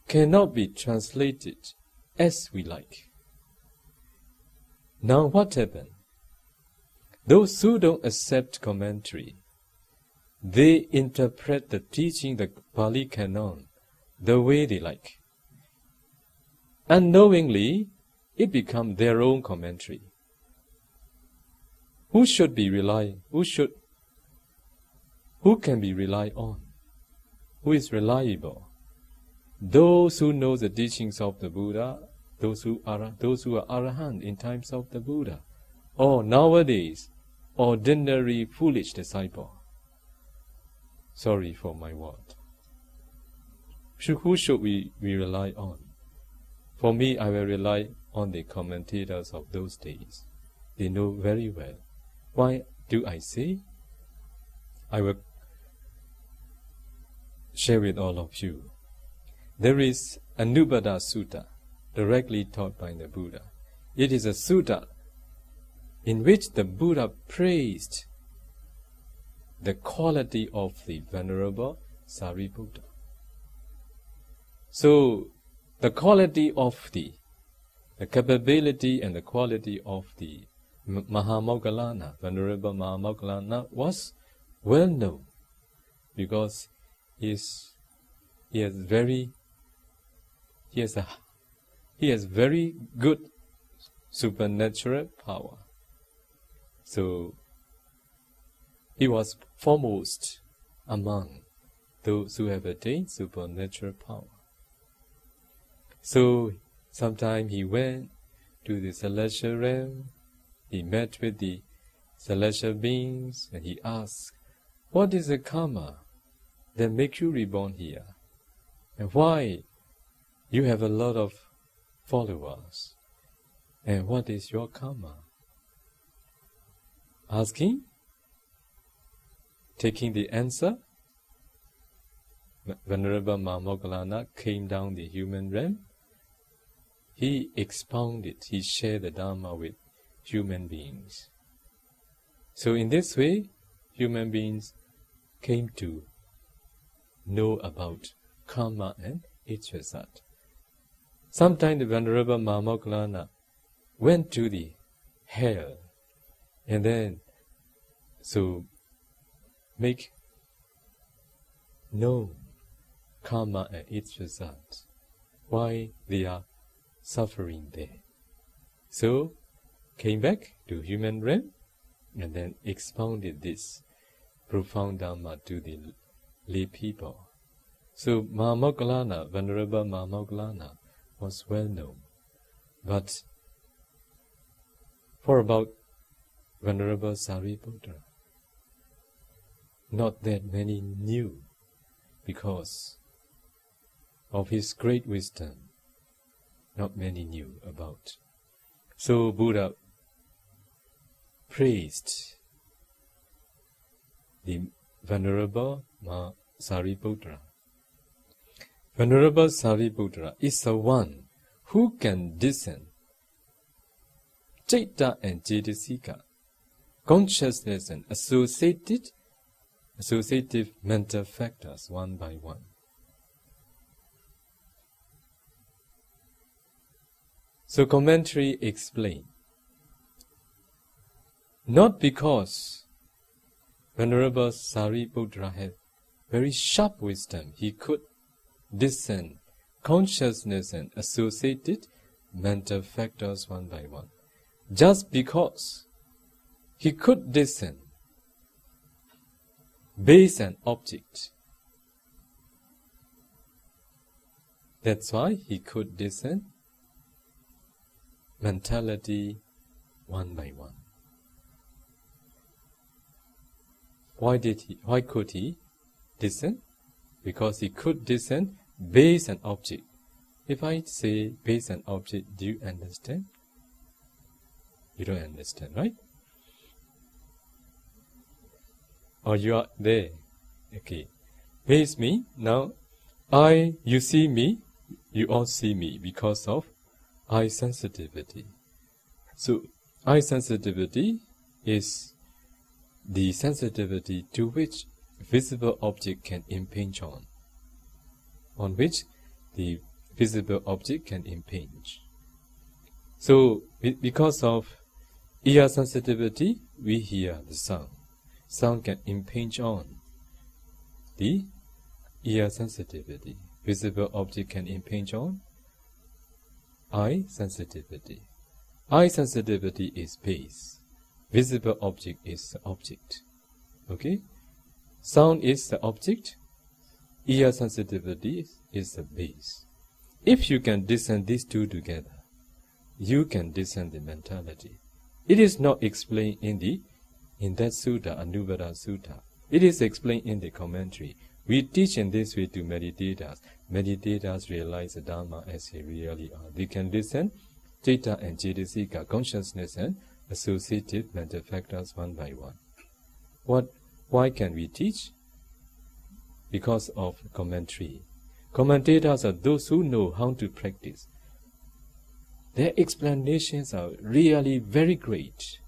cannot be translated as we like. Now what happened? Those who don't accept commentary, they interpret the teaching, the Pali Canon, the way they like. Unknowingly, it becomes their own commentary. Who should be relied? Who can be relied on? Who is reliable? Those who know the teachings of the Buddha, those who are arahant in times of the Buddha, or nowadays, ordinary foolish disciple. Sorry for my word. Who should we rely on? For me, I will rely on the commentators of those days. They know very well. Why do I say? I will share with all of you. There is a Anupada Sutta, directly taught by the Buddha. It is a sutta in which the Buddha praised the quality of the Venerable Sariputta. So, the quality of the capability and the quality of the Mahamoggallana, Venerable Mahamoggallana, was well known because he has very good supernatural power. So he was foremost among those who have attained supernatural power. So sometime he went to the celestial realm, he met with the celestial beings, and he asked, what is the karma that makes you reborn here? And why you have a lot of followers? And what is your karma? Asking, taking the answer, Venerable Mahamoggallana came down the human realm. He expounded, he shared the Dhamma with human beings. So in this way, human beings came to know about karma and Ichvasat. Sometime the Venerable Mahamoggallana went to the hell and then so make known karma and Ichvasat, why they are suffering there. So came back to human realm and then expounded this profound Dhamma to the lay people. So Mahamoggallana, Venerable Mahamoggallana, was well known. But for about Venerable Sariputta, not that many knew because of his great wisdom. Not many knew about. So Buddha praised the Venerable Sariputta. Venerable Sariputta is the one who can discern Citta and Cetasika, consciousness and associative mental factors one by one. So commentary explain, not because Venerable Sariputta had very sharp wisdom, he could discern consciousness and associated mental factors one by one. Just because he could discern base and object, that's why he could discern mentality one by one. Why could he discern? Because he could discern base and object. If I say base and object, do you understand? You don't understand, right? Or you are there. Okay. Base me. Now, you see me, you all see me because of eye sensitivity. So, eye sensitivity is the sensitivity to which visible object can impinge on which the visible object can impinge. So, because of ear sensitivity, we hear the sound. Sound can impinge on the ear sensitivity. Visible object can impinge on eye sensitivity. Eye sensitivity is base. Visible object is the object. Okay? Sound is the object. Ear sensitivity is the base. If you can discern these two together, you can discern the mentality. It is not explained in that sutta, Anubhada Sutta. It is explained in the commentary. We teach in this way to meditators. Meditators realize the Dhamma as they really are. They can discern Citta and Cetasika, consciousness and associative mental factors one by one. Why can we teach? Because of commentary. Commentators are those who know how to practice. Their explanations are really very great.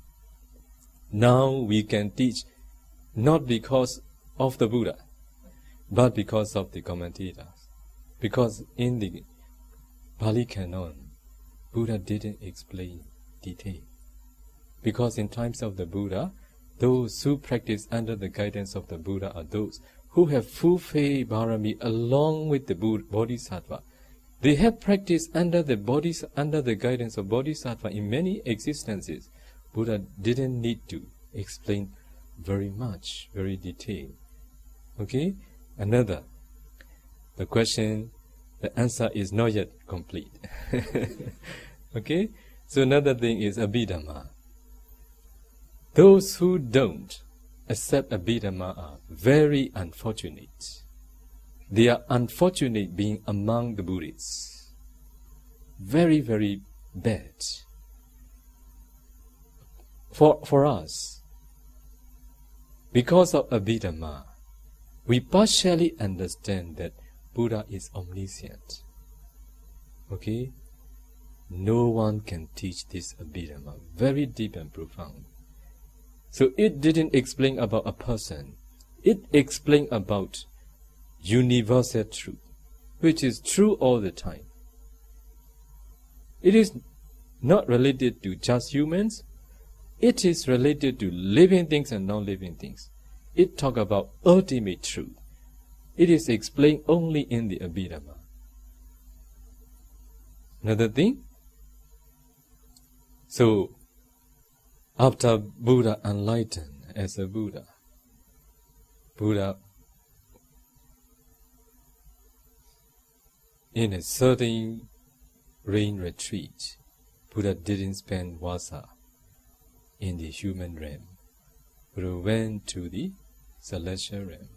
Now we can teach not because of the Buddha, but because of the commentators. Because in the Pali Canon, Buddha didn't explain detail. Because in times of the Buddha, those who practice under the guidance of the Buddha are those who have full faith Bharami along with the Bodhisattva. They have practiced under the guidance of Bodhisattva in many existences. Buddha didn't need to explain very much, very detailed. Okay? The answer is not yet complete. Okay? So another thing is Abhidhamma. Those who don't accept Abhidhamma are very unfortunate. They are unfortunate being among the Buddhists. Very, very bad. For us, because of Abhidhamma, we partially understand that Buddha is omniscient. Okay? No one can teach this Abhidhamma. Very deep and profound. So it didn't explain about a person. It explained about universal truth, which is true all the time. It is not related to just humans. It is related to living things and non-living things. It talks about ultimate truth. It is explained only in the Abhidhamma. Another thing. So, after Buddha enlightened as a Buddha in a certain rain retreat, Buddha didn't spend vasa in the human realm. Buddha went to the celestial realm.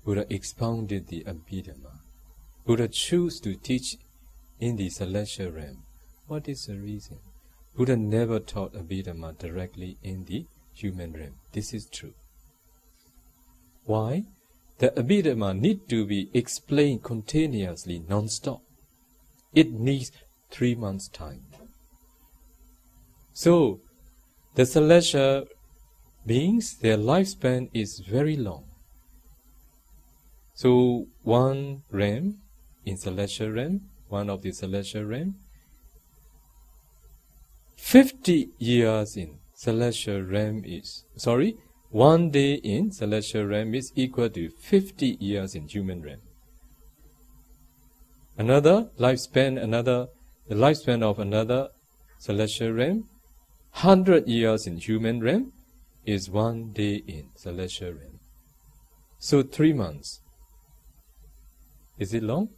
Buddha expounded the Abhidhamma. Buddha chose to teach in the celestial realm. What is the reason? Buddha never taught Abhidhamma directly in the human realm. This is true. Why? the Abhidhamma need to be explained continuously, non-stop. It needs 3 months' time. So, the celestial beings, their lifespan is very long. So, one realm in celestial realm, one of the celestial realm, 50 years in celestial realm is, 1 day in celestial realm is equal to 50 years in human realm. Another lifespan, the lifespan of another celestial realm, 100 years in human realm is 1 day in celestial realm. So 3 months. Is it long?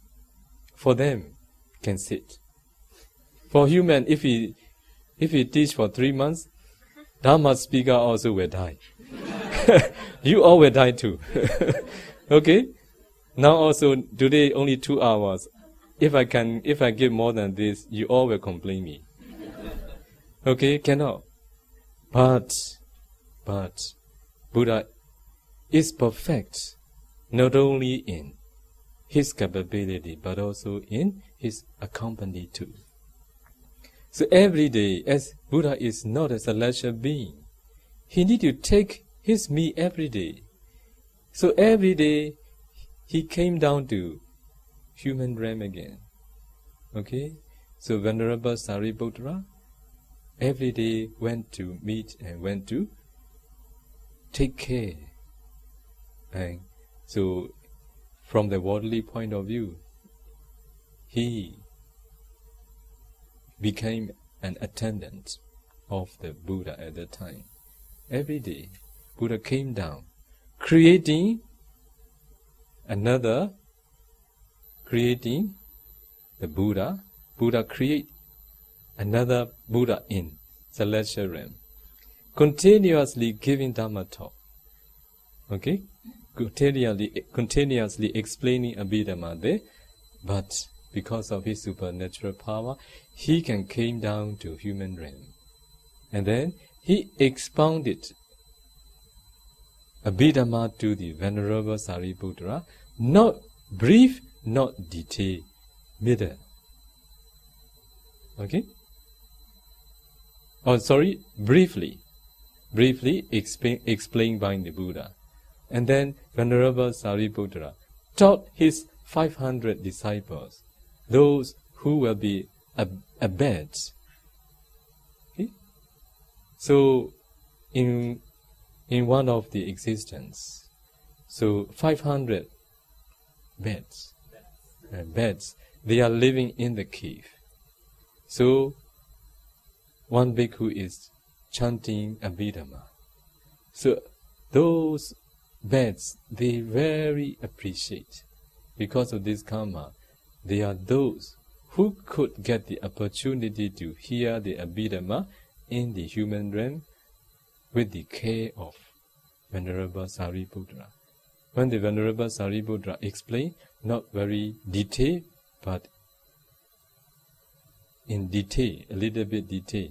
For them, can sit. For human, if he teach for 3 months, Dhamma speaker also will die. You all will die too. Okay? Now also, today only 2 hours. If I give more than this, you all will complain me. Okay? Cannot. But Buddha is perfect, not only in his capability, but also in his accompany too. So every day, as Buddha is not a celestial being, he need to take his meal every day. So every day, he came down to human realm again. Okay? So Venerable Sariputra every day went to meet and went to take care. And so from the worldly point of view, he became an attendant of the Buddha at that time. Every day, Buddha came down, creating the Buddha. Buddha create another Buddha in celestial realm, continuously giving Dhamma talk. Okay? Continuously explaining Abhidhamma there, but because of his supernatural power, he came down to human realm. And then he expounded Abhidhamma to the Venerable Sariputra, not brief, not detailed, middle. Okay? Briefly explained by the Buddha. And then Venerable Sariputra taught his 500 disciples, those who will be abeds. Okay? So, in one of the existence, so 500 beds, they are living in the cave. So, one bhikkhu is chanting Abhidhamma. So, those beds, they very appreciate. Because of this karma, they are those who could get the opportunity to hear the Abhidhamma in the human realm with the care of Venerable Sariputra. When the Venerable Sariputra explained, not very detailed, but in detail, a little bit detail,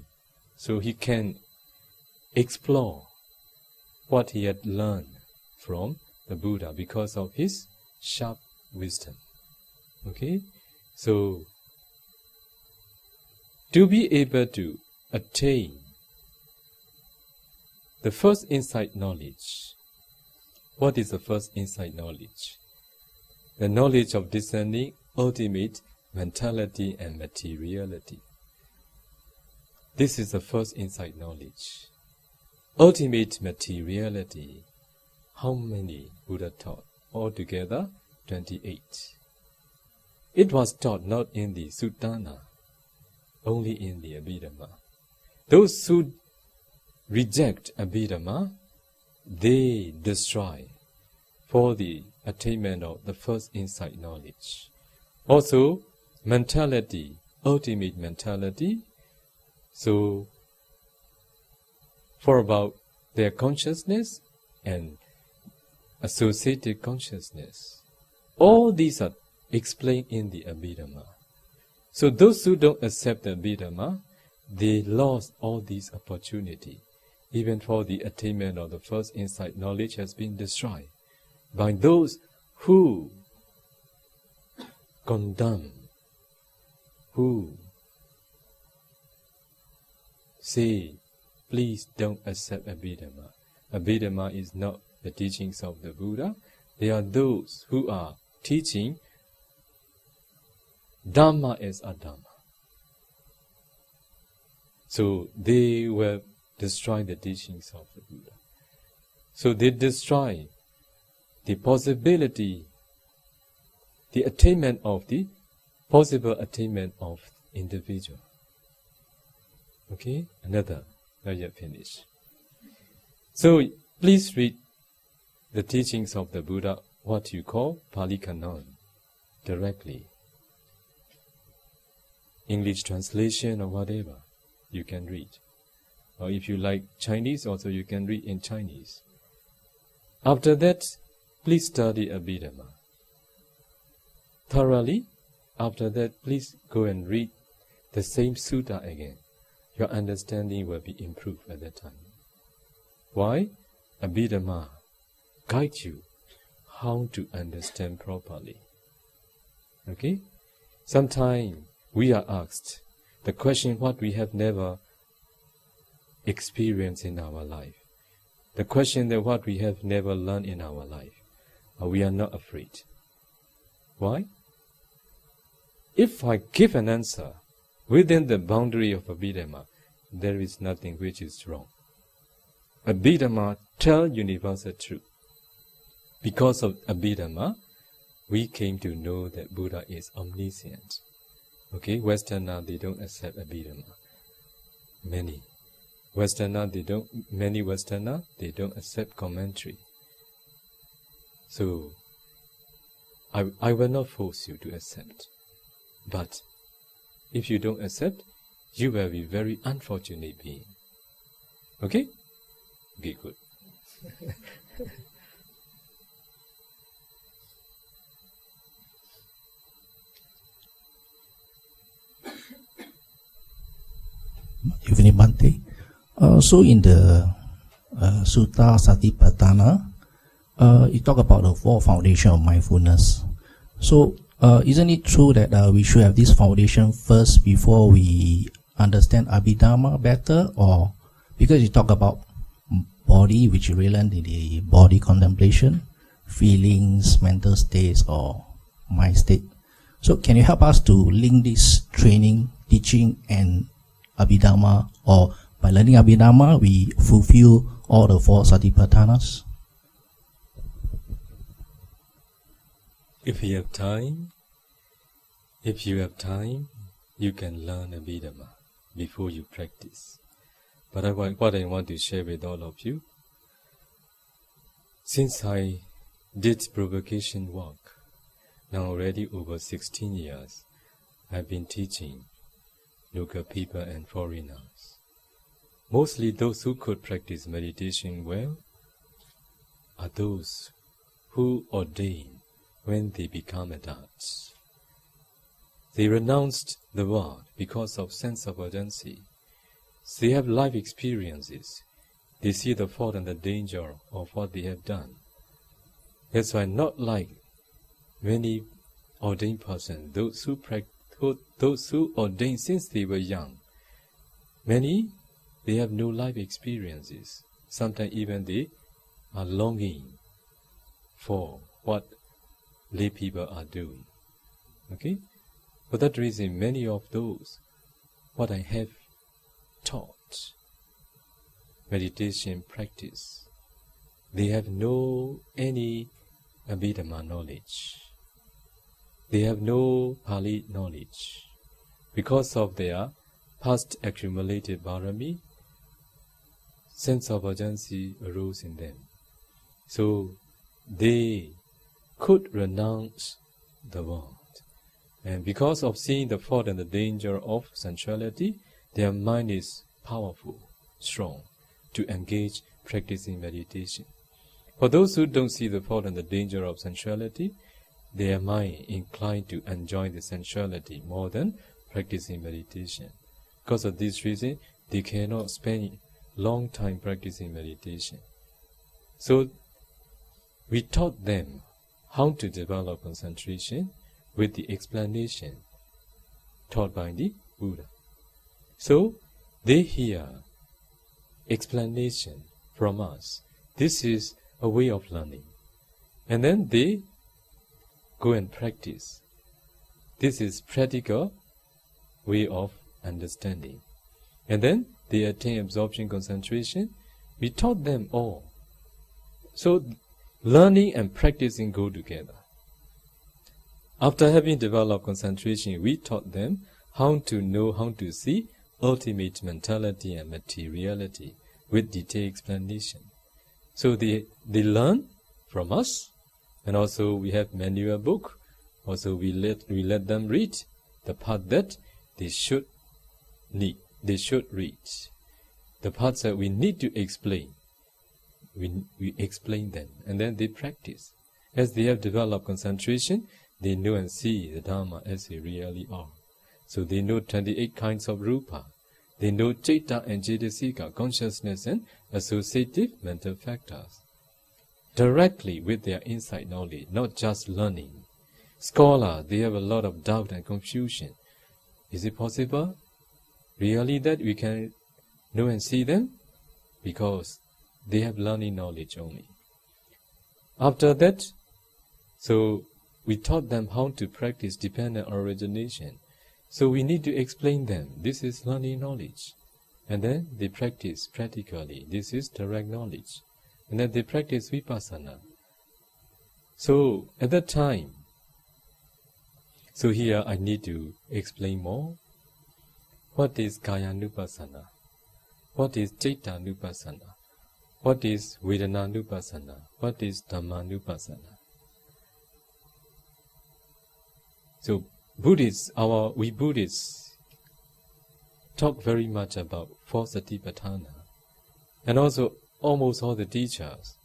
so he can explore what he had learned from the Buddha because of his sharp wisdom. Okay? So, to be able to attain the first insight knowledge. What is the first insight knowledge? The knowledge of discerning ultimate mentality and materiality. This is the first insight knowledge. Ultimate materiality. How many Buddha taught? Altogether, 28. It was taught not in the Suttana, only in the Abhidhamma. Those who reject Abhidhamma, they destroy for the attainment of the first insight knowledge. Also, mentality, ultimate mentality. So, for about their consciousness and associated consciousness, all these are explained in the Abhidhamma. So those who don't accept the Abhidhamma, they lost all these opportunity. Even for the attainment of the first insight knowledge has been destroyed. by those who condemn, who say, please don't accept Abhidhamma. Abhidhamma is not the teachings of the Buddha. They are those who are teaching Dhamma as Adhamma. So they will destroy the teachings of the Buddha. So they destroy the possibility, the attainment of the possible attainment of individual. Okay, another, not yet finished. So please read the teachings of the Buddha, what you call Pali Canon, directly. English translation or whatever, you can read. Or if you like Chinese, also you can read in Chinese. After that, please study Abhidhamma thoroughly. After that, please go and read the same sutta again. Your understanding will be improved at that time. Why? Abhidhamma guides you how to understand properly. Okay? Sometimes we are asked the question what we have never experienced in our life. The question that what we have never learned in our life. We are not afraid. Why? If I give an answer within the boundary of Abhidhamma, there is nothing which is wrong. Abhidhamma tells universal truth. Because of Abhidhamma, we came to know that Buddha is omniscient. Okay, Westerners, they don't accept Abhidhamma. Many Westerners, they don't accept commentary. So, I will not force you to accept. But, if you don't accept, you will be very unfortunate being. Okay? Okay, good. Evening, Bhante. So in the Sutta Satipatthana, you talk about the four foundations of mindfulness. So isn't it true that we should have this foundation first before we understand Abhidhamma better? Or because you talk about body, which you relate in the body contemplation, feelings, mental states, or mind state. So can you help us to link this training, teaching, and Abhidhamma, or by learning Abhidhamma, we fulfill all the four Satipatthanas? If you have time, you can learn Abhidhamma before you practice. But what I want to share with all of you, since I did provocation work, now already over 16 years, I've been teaching local people and foreigners. Mostly those who could practice meditation well are those who ordain when they become adults. They renounced the world because of sense of urgency. They have life experiences. They see the fault and the danger of what they have done. That's why not like many ordained persons, those who ordained since they were young. Many, they have no life experiences. Sometimes even they are longing for what lay people are doing. Okay? For that reason, many of those, what I have taught, meditation practice, they have no any Abhidhamma knowledge. They have no Pali knowledge. Because of their past accumulated bharami, sense of urgency arose in them. So they could renounce the world. And because of seeing the fault and the danger of sensuality, their mind is powerful, strong, to engage practicing meditation. For those who don't see the fault and the danger of sensuality, their mind inclined to enjoy the sensuality more than practicing meditation. Because of this reason, they cannot spend long time practicing meditation. So we taught them how to develop concentration with the explanation taught by the Buddha. So they hear explanation from us. This is a way of learning. And then they go and practice. This is practical way of understanding. And then they attain absorption concentration. We taught them all. So learning and practicing go together. After having developed concentration, we taught them how to know, how to see ultimate mentality and materiality with detailed explanation. So they learn from us, and also we have manual book. Also we let them read the part that they should read. The parts that we need to explain, we explain them, and then they practice. As they have developed concentration, they know and see the Dhamma as they really are. So they know 28 kinds of rupa. They know Citta and Cetasika, consciousness and associative mental factors. Directly with their insight knowledge, not just learning. Scholars, they have a lot of doubt and confusion. Is it possible, really, that we can know and see them? Because they have learning knowledge only. After that, so we taught them how to practice dependent origination. So we need to explain them. This is learning knowledge. And then they practice practically. This is direct knowledge. And then they practice vipassana. So at that time, so here I need to explain more. What is Kayanupassana? What is Cittanupassana? What is Vedananupassana? What is Dhammanupassana? So we Buddhists talk very much about 4 Satipatthana. And also almost all the teachers,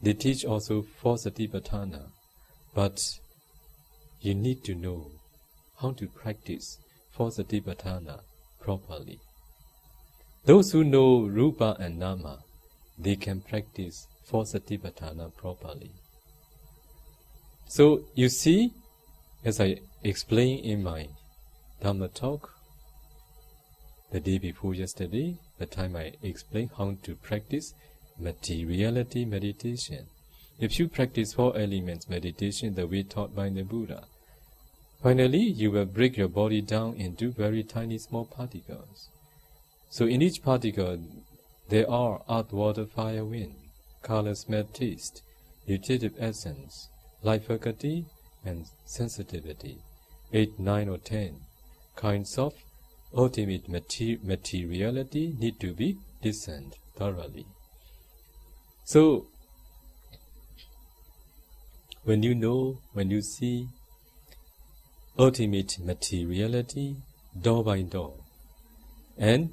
they teach also 4 Satipatthana. But you need to know how to practice 4 Satipatthana properly. Those who know Rupa and Nama, they can practice 4 Satipatthana properly. So you see, as I explained in my Dhamma talk, the day before yesterday, the time I explained how to practice materiality meditation. If you practice 4 elements meditation the way taught by the Buddha, finally you will break your body down into very tiny small particles. So in each particle, there are earth, water, fire, wind, color, smell, taste, nutritive essence, life faculty, and sensitivity. 8, 9, or 10 kinds of ultimate materiality need to be discerned thoroughly. So, when you know, when you see ultimate materiality door by door, and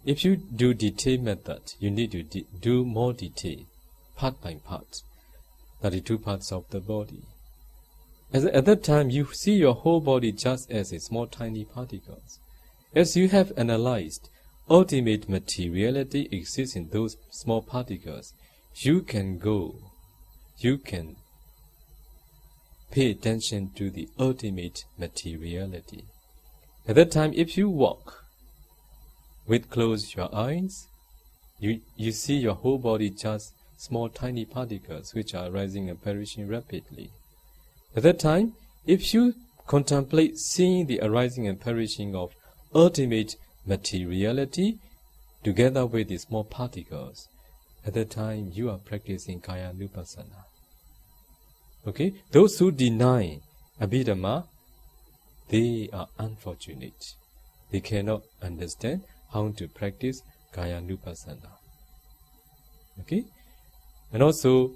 if you do detailed method, you need to do more detail, part by part, 32 parts of the body. At that time, you see your whole body just as a small tiny particles. As you have analyzed, ultimate materiality exists in those small particles. You can pay attention to the ultimate materiality. At that time, if you walk with close your eyes, you see your whole body just small tiny particles which are rising and perishing rapidly. At that time, if you contemplate seeing the arising and perishing of ultimate materiality together with the small particles, at that time you are practicing Kayanupassana. Okay? Those who deny Abhidhamma, they are unfortunate. They cannot understand how to practice Kayanupassana. Okay? And also,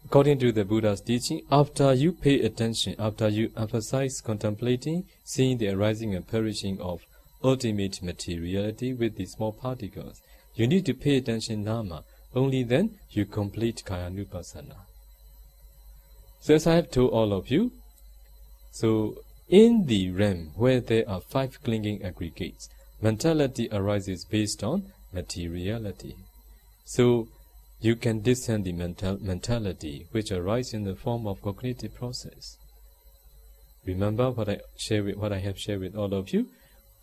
according to the Buddha's teaching, after you pay attention, after you emphasize contemplating, seeing the arising and perishing of ultimate materiality with the small particles, you need to pay attention Nama. Only then you complete Kayanupassana. So as I have told all of you, so in the realm where there are 5 clinging aggregates, mentality arises based on materiality. So you can discern the mentality which arises in the form of cognitive process. Remember what I have shared with all of you.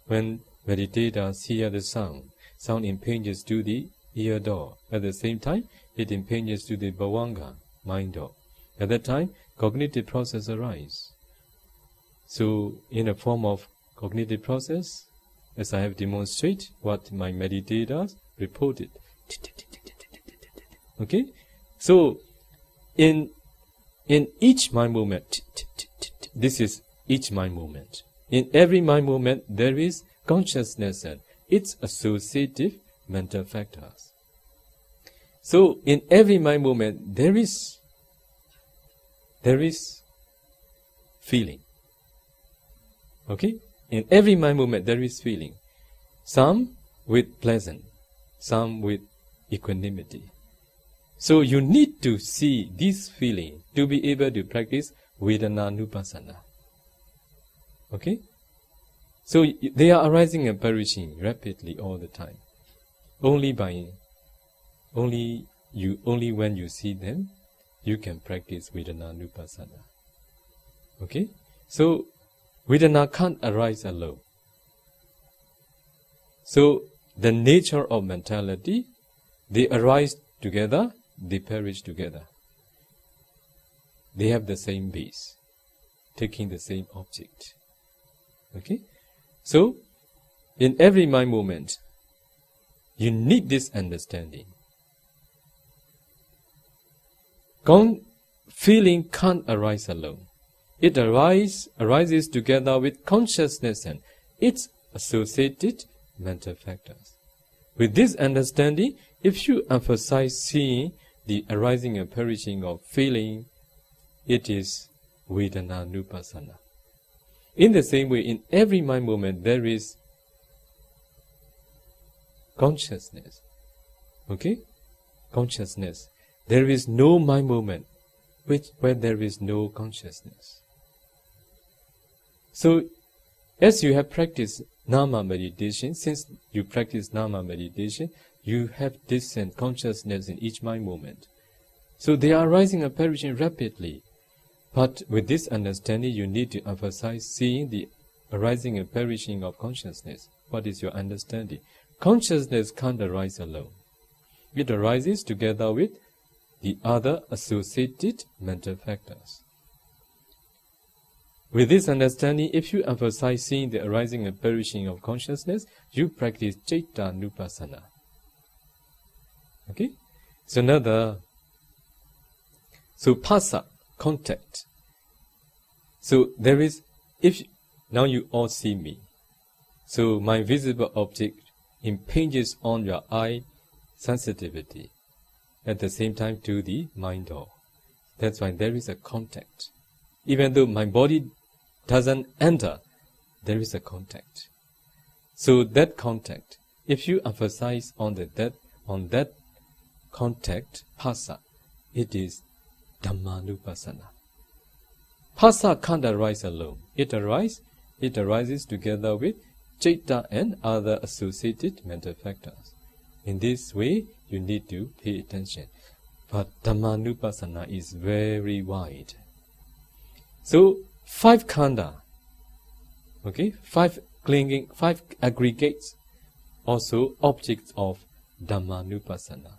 When meditators hear the sound impinges to the ear door. At the same time, it impinges to the bhavanga, mind door. At that time, cognitive process arise. So, in a form of cognitive process, as I have demonstrated, what my meditators reported. Okay? So, in each mind movement, this is each mind movement. In every mind movement, there is consciousness and its associative mental factors. So, in every mind movement, there is feeling. Okay? In every mind movement, there is feeling. Some with pleasant, some with equanimity. So you need to see this feeling to be able to practice Vedana-nupassana. Okay? So they are arising and perishing rapidly all the time. Only when you see them, you can practice Vedana-nupassana. Okay? So Vedana can't arise alone. So the nature of mentality, they arise together, they perish together. They have the same base, taking the same object. Okay? So, in every mind movement, you need this understanding. Feeling can't arise alone. It arises together with consciousness and its associated mental factors. With this understanding, if you emphasize seeing the arising and perishing of feeling, it is Vedana-nupassana. In the same way, in every mind movement, there is consciousness. Okay? Consciousness. There is no mind movement where there is no consciousness. So, as you have practiced Nama meditation, since you practice Nama meditation, you have discerned consciousness in each mind movement. So they are rising and perishing rapidly. But with this understanding, you need to emphasize seeing the arising and perishing of consciousness. What is your understanding? Consciousness can't arise alone. It arises together with the other associated mental factors. With this understanding, if you emphasize seeing the arising and perishing of consciousness, you practice Citta-nupassana. Okay? So phassa, contact. So there is, now you all see me. So my visible object impinges on your eye sensitivity, at the same time to the mind door. That's why there is a contact. Even though my body doesn't enter, there is a contact. So that contact, if you emphasize on that contact, phassa, it is Dhamma-nupassana. Phassa can't arise alone. It arises together with citta and other associated mental factors. In this way, you need to pay attention. But Dhamma-nupassana is very wide. So, 5 khanda, okay, 5 aggregates, also objects of Dhamma-nupassana.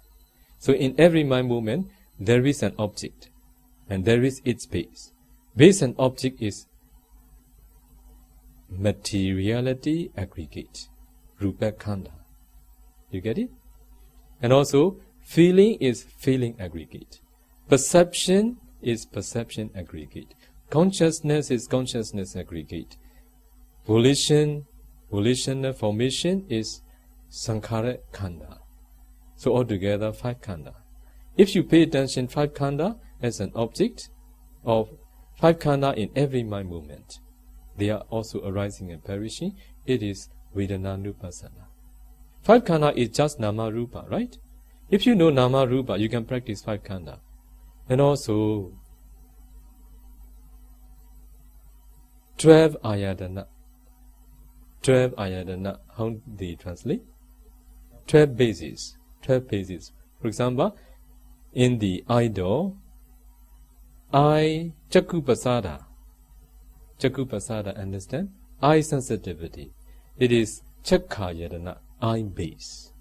So, in every mind movement, there is an object, and there is its base. Base and object is materiality aggregate, rupa khanda. You get it? And also, feeling is feeling aggregate. Perception is perception aggregate. Consciousness is consciousness aggregate. Volitional formation is sankhara khanda. So altogether 5 khanda. If you pay attention, 5 khanda as an object of 5 khanda in every mind movement, they are also arising and perishing. It is Vedana-nupassana. 5 khanda is just nama rupa, right? If you know nama rupa, you can practice 5 khanda. And also 12 ayatana. 12 ayatana, how do you translate? 12 bases. 12 bases. For example, in the idol, eye chakupasada. Chakupasada, understand? Eye sensitivity. It is chakka yadana, eye base.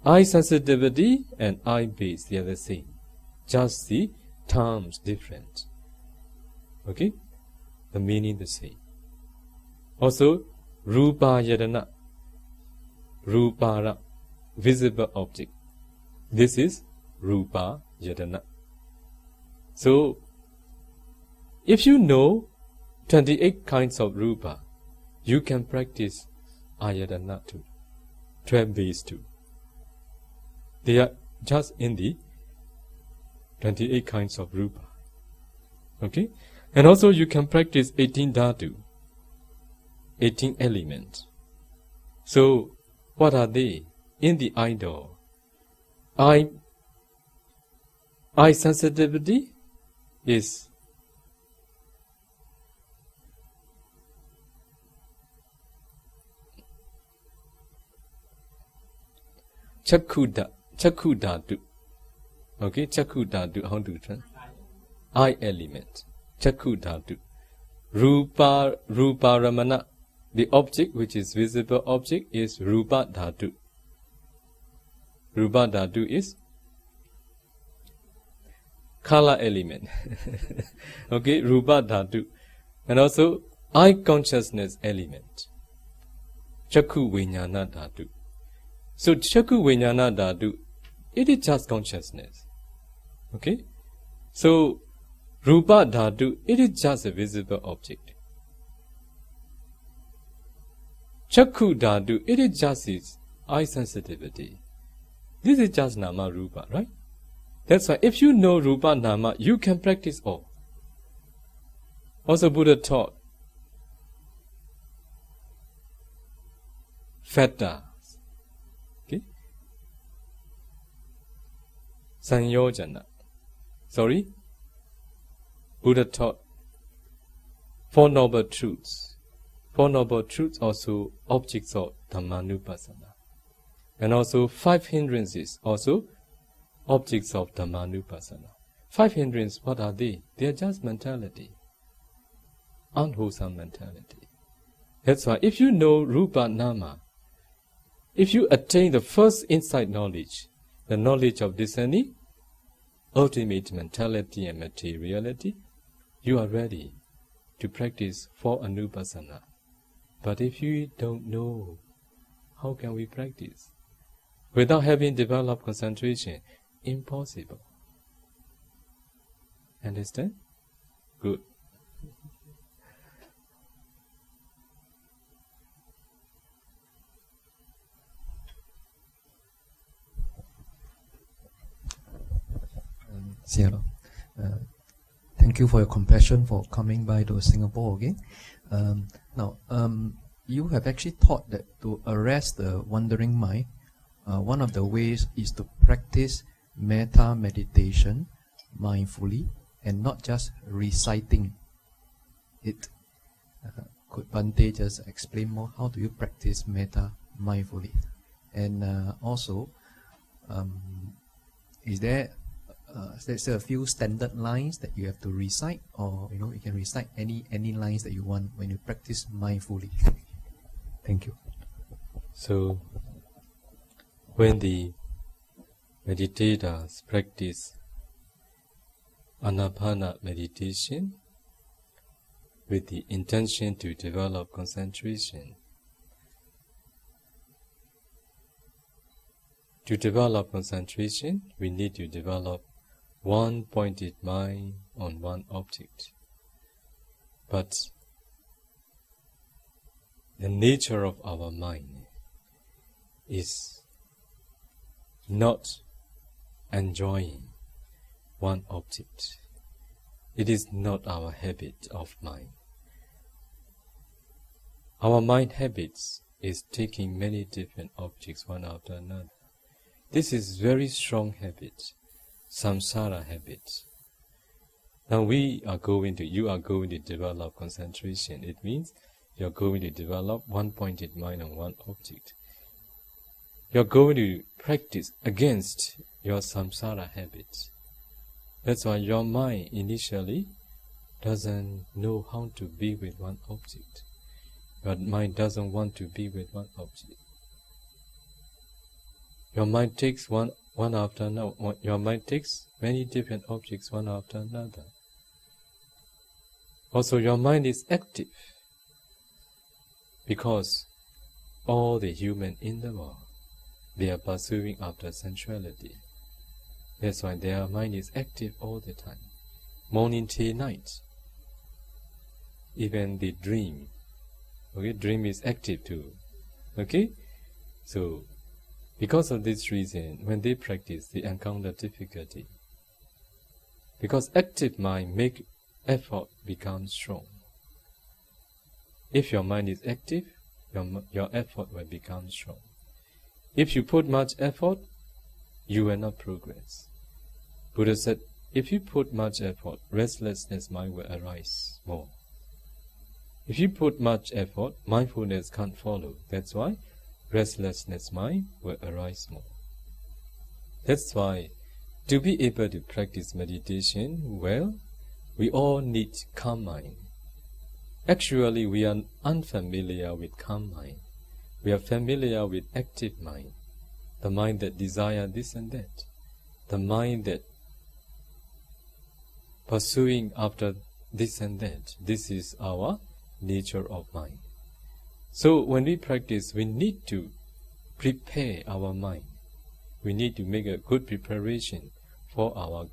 Eye sensitivity and eye base, they are the same. Just the terms different. Okay? The meaning the same. Also, rupa yadana. Rupara, visible object. This is rupa yadana. So, if you know 28 kinds of rupa, you can practice ayadana too, 12 base too. They are just in the 28 kinds of rupa. Okay? And also you can practice 18 dhatu, 18 elements. So, what are they? In the idol, eye sensitivity is chakku dhatu. Okay, chakku dhatu, how to translate? Eye element. Chakku dhatu. Rupa ramana. The object which is visible object is rupa dhatu. Rupa dhatu is color element. Okay, rupa dhatu. And also eye consciousness element. Chakku vijnana dhatu. So chakku vijnana dhatu, it is just consciousness. Okay? So rupa dhatu, it is just a visible object. Chakku dhatu, it is just its eye sensitivity. This is just nama rupa, right? That's why if you know rupa nama, you can practice all. Also Buddha taught fetters. Okay? Sanyojana. Sorry? Buddha taught Four Noble Truths. Four Noble Truths also objects of Dhammanupassana. And also 5 hindrances also objects of Dhammanupassana. 5 hindrances, what are they? They are just mentality. Unwholesome mentality. That's why if you know Rupa Nama, if you attain the first insight knowledge, the knowledge of discerning, ultimate mentality and materiality, you are ready to practice for Anupassana. But if you don't know, how can we practice? Without having developed concentration, impossible. Understand? Good. Thank you for your compassion for coming by to Singapore again. Now, you have actually taught that to arrest the wandering mind, one of the ways is to practice metta meditation mindfully and not just reciting it. Could Bhante just explain more? How do you practice metta mindfully? And also, is there there's a few standard lines that you have to recite, or you can recite any lines that you want when you practice mindfully? Thank you. So, when the meditators practice Anapana meditation with the intention to develop concentration, we need to develop one-pointed mind on one object. But the nature of our mind is not enjoying one object. It is not our habit of mind. Our mind habits is taking many different objects one after another. This is very strong habit, samsara habit. Now you are going to develop concentration. It means you are going to develop one-pointed mind on one object. You are going to practice against your samsara habits. That's why your mind initially doesn't know how to be with one object. Your mind doesn't want to be with one object. Your mind takes one after another. Your mind takes many different objects one after another. Also, your mind is active because all the human in the world, they are pursuing after sensuality. That's why their mind is active all the time. Morning till night. Even the dream. Okay, dream is active too. Okay? So, because of this reason, when they practice, they encounter difficulty. Because active mind make effort become strong. If your mind is active, your effort will become strong. If you put much effort, you will not progress. Buddha said, if you put much effort, restlessness mind will arise more. If you put much effort, mindfulness can't follow. That's why restlessness mind will arise more. That's why to be able to practice meditation well, we all need calm mind. Actually, we are unfamiliar with calm mind. We are familiar with active mind, the mind that desires this and that, the mind that pursuing after this and that. This is our nature of mind. So when we practice, we need to prepare our mind. We need to make a good preparation for our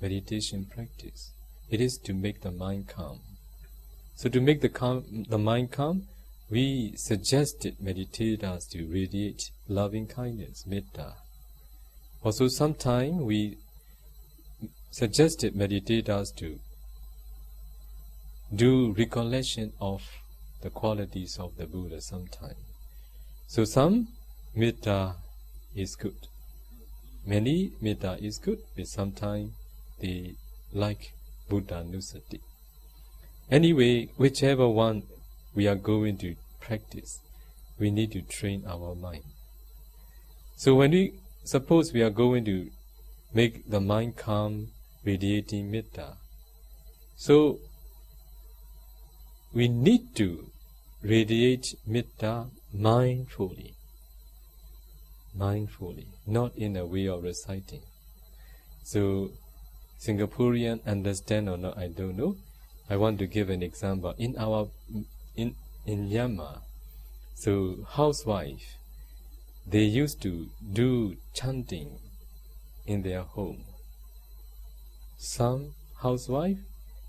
meditation practice. It is to make the mind calm. So to make the mind calm, we suggested meditators to radiate loving kindness, metta. Also sometimes we suggested meditators to do recollection of the qualities of the Buddha sometime. So some metta is good. Many metta is good, but sometimes they like Buddha Nusati. Anyway, whichever one we are going to practice, we need to train our mind. So when we suppose we are going to make the mind calm, radiating metta, so we need to radiate metta mindfully, not in a way of reciting. So Singaporean understand or not, I don't know. I want to give an example. In Myanmar, so housewife, they used to do chanting in their home. Some housewife,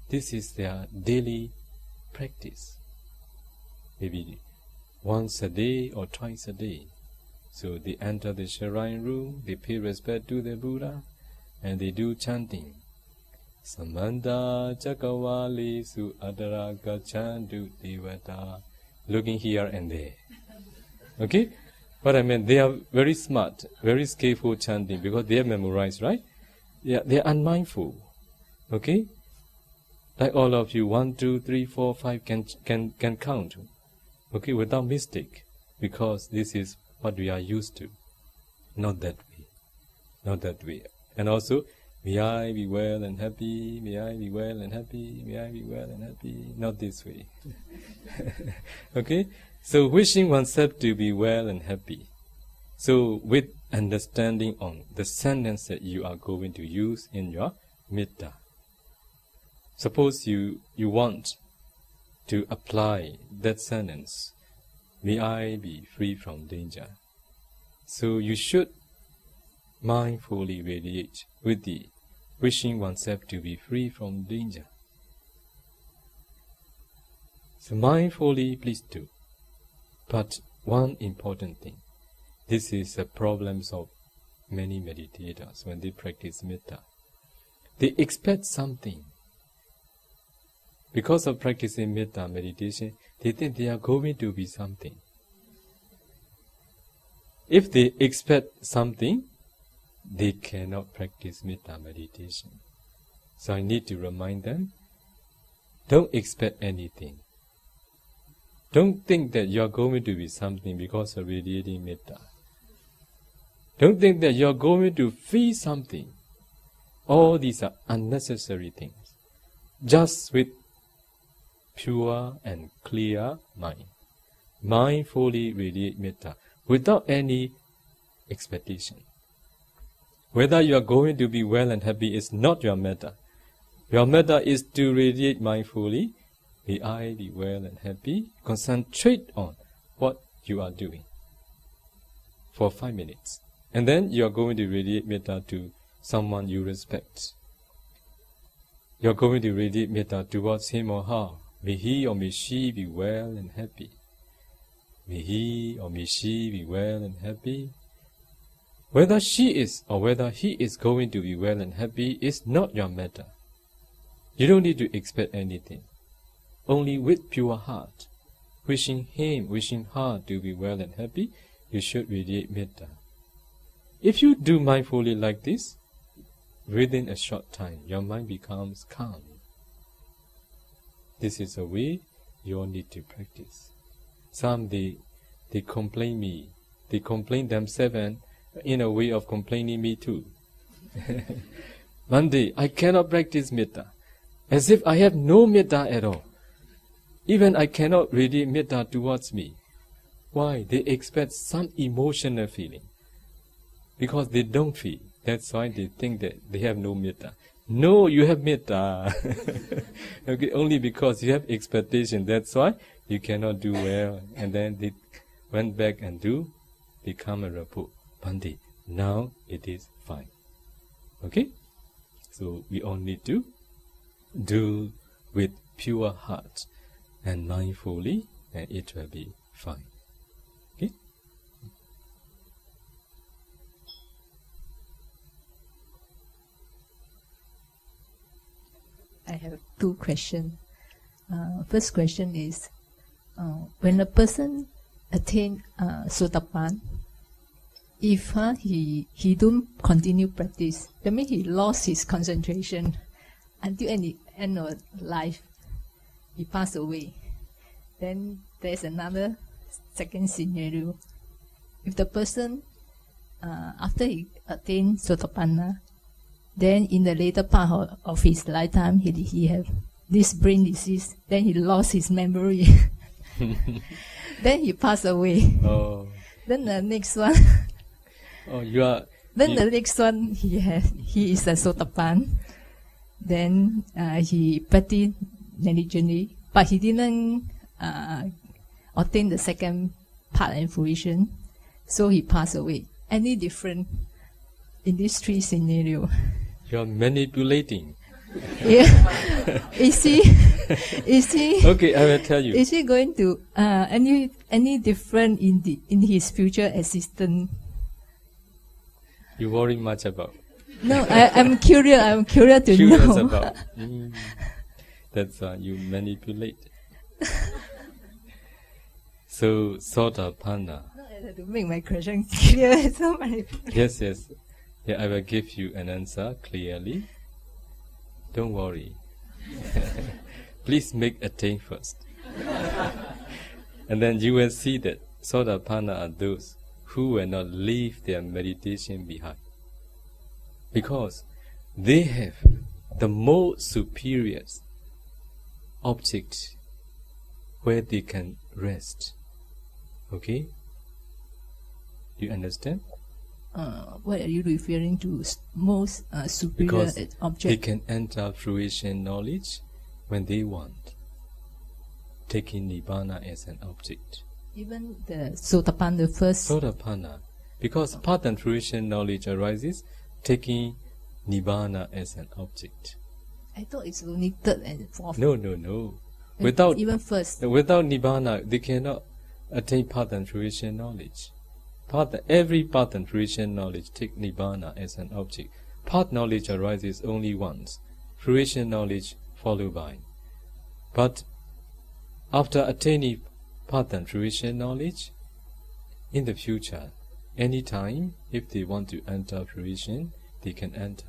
this is their daily practice. Maybe once a day or twice a day. So they enter the shrine room, they pay respect to the Buddha, and they do chanting. Samanta Chakawali Su Adara Gachandu Devata. Looking here and there. Okay? But I mean, they are very smart, very skillful chanting because they have memorized, right? Yeah, they are unmindful. Okay? Like all of you, 1, 2, 3, 4, 5 can count. Okay, without mistake. Because this is what we are used to. Not that way. Not that way. And also, may I be well and happy, may I be well and happy, may I be well and happy. Not this way. Okay? So wishing oneself to be well and happy. So with understanding on the sentence that you are going to use in your metta. Suppose you want to apply that sentence, may I be free from danger. So you should mindfully radiate with the wishing oneself to be free from danger. So mindfully, please do. But one important thing, this is the problems of many meditators when they practice metta. They expect something. Because of practicing metta meditation, they think they are going to be something. If they expect something, they cannot practice metta meditation. So I need to remind them, don't expect anything. Don't think that you are going to be something because of radiating metta. Don't think that you're going to feel something. All these are unnecessary things. Just with pure and clear mind. Mindfully radiate metta without any expectation. Whether you are going to be well and happy is not your matter. Your matter is to radiate mindfully. May I be well and happy. Concentrate on what you are doing for 5 minutes. And then you are going to radiate metta to someone you respect. You are going to radiate metta towards him or her. May he or may she be well and happy. May he or may she be well and happy. Whether she is or whether he is going to be well and happy is not your matter. You don't need to expect anything. Only with pure heart, wishing him, wishing her to be well and happy, you should radiate metta. If you do mindfully like this, within a short time, your mind becomes calm. This is a way you all need to practice. Some they complain me. They complain themselves and in a way of complaining me too. One day, I cannot practice metta. As if I have no metta at all. Even I cannot radiate metta towards me. Why? They expect some emotional feeling. Because they don't feel. That's why they think that they have no metta. No, you have metta. Okay, only because you have expectation. That's why you cannot do well. And then they went back and become a report. Bhante, now it is fine. Okay? So we all need to do with pure heart and mindfully, and it will be fine. Okay? I have 2 questions. First question is, when a person attain Sotapan, if he don't continue practice, that means he lost his concentration until the end of life, he passed away. Then there's another second scenario. If the person, after he attained Sotapanna, then in the later part of his lifetime, he have this brain disease, then he lost his memory. Then he passed away. Oh. Then the next one, the next one, he is a Sotapan. Then he practiced negligently, but he didn't attain the second part and fruition, so he passed away. Any different in these 3 scenarios? You are manipulating. Yeah. Is he? Okay, I will tell you. Is he going to any different in his future existence? You worry much about? No, I'm curious. I'm curious to know. About. That's why you manipulate. So Sotapanna. No, I have to make my question clear. So Yes. Yeah, I will give you an answer clearly. Don't worry. Please make attain first. And then you will see that Sotapanna are those who will not leave their meditation behind. Because they have the more superior object where they can rest. Okay? Do you understand? What are you referring to? Most superior Because object? they can enter fruition knowledge when they want, taking Nibbana as an object. Even the Sotapanna, the first. Sotapanna, because path and fruition knowledge arises, taking Nibbana as an object. I thought it's only 3rd and 4th. No. Without even first. Without Nibbana, they cannot attain path and fruition knowledge. Every path and fruition knowledge take Nibbana as an object. Path knowledge arises only once. Fruition knowledge followed by. But after attaining path and fruition knowledge, in the future, any time, if they want to enter fruition, they can enter.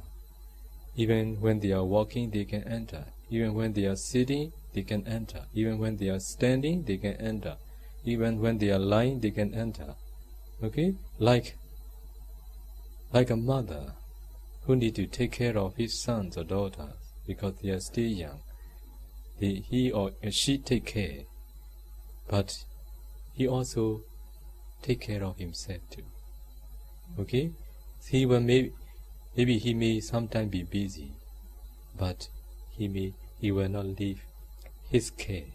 Even when they are walking, they can enter. Even when they are sitting, they can enter. Even when they are standing, they can enter. Even when they are lying, they can enter. Okay? Like like a mother who need to take care of his sons or daughters because they are still young. He or she take care, but he also take care of himself too. Okay? He will maybe he may sometimes be busy, but he will not leave his care.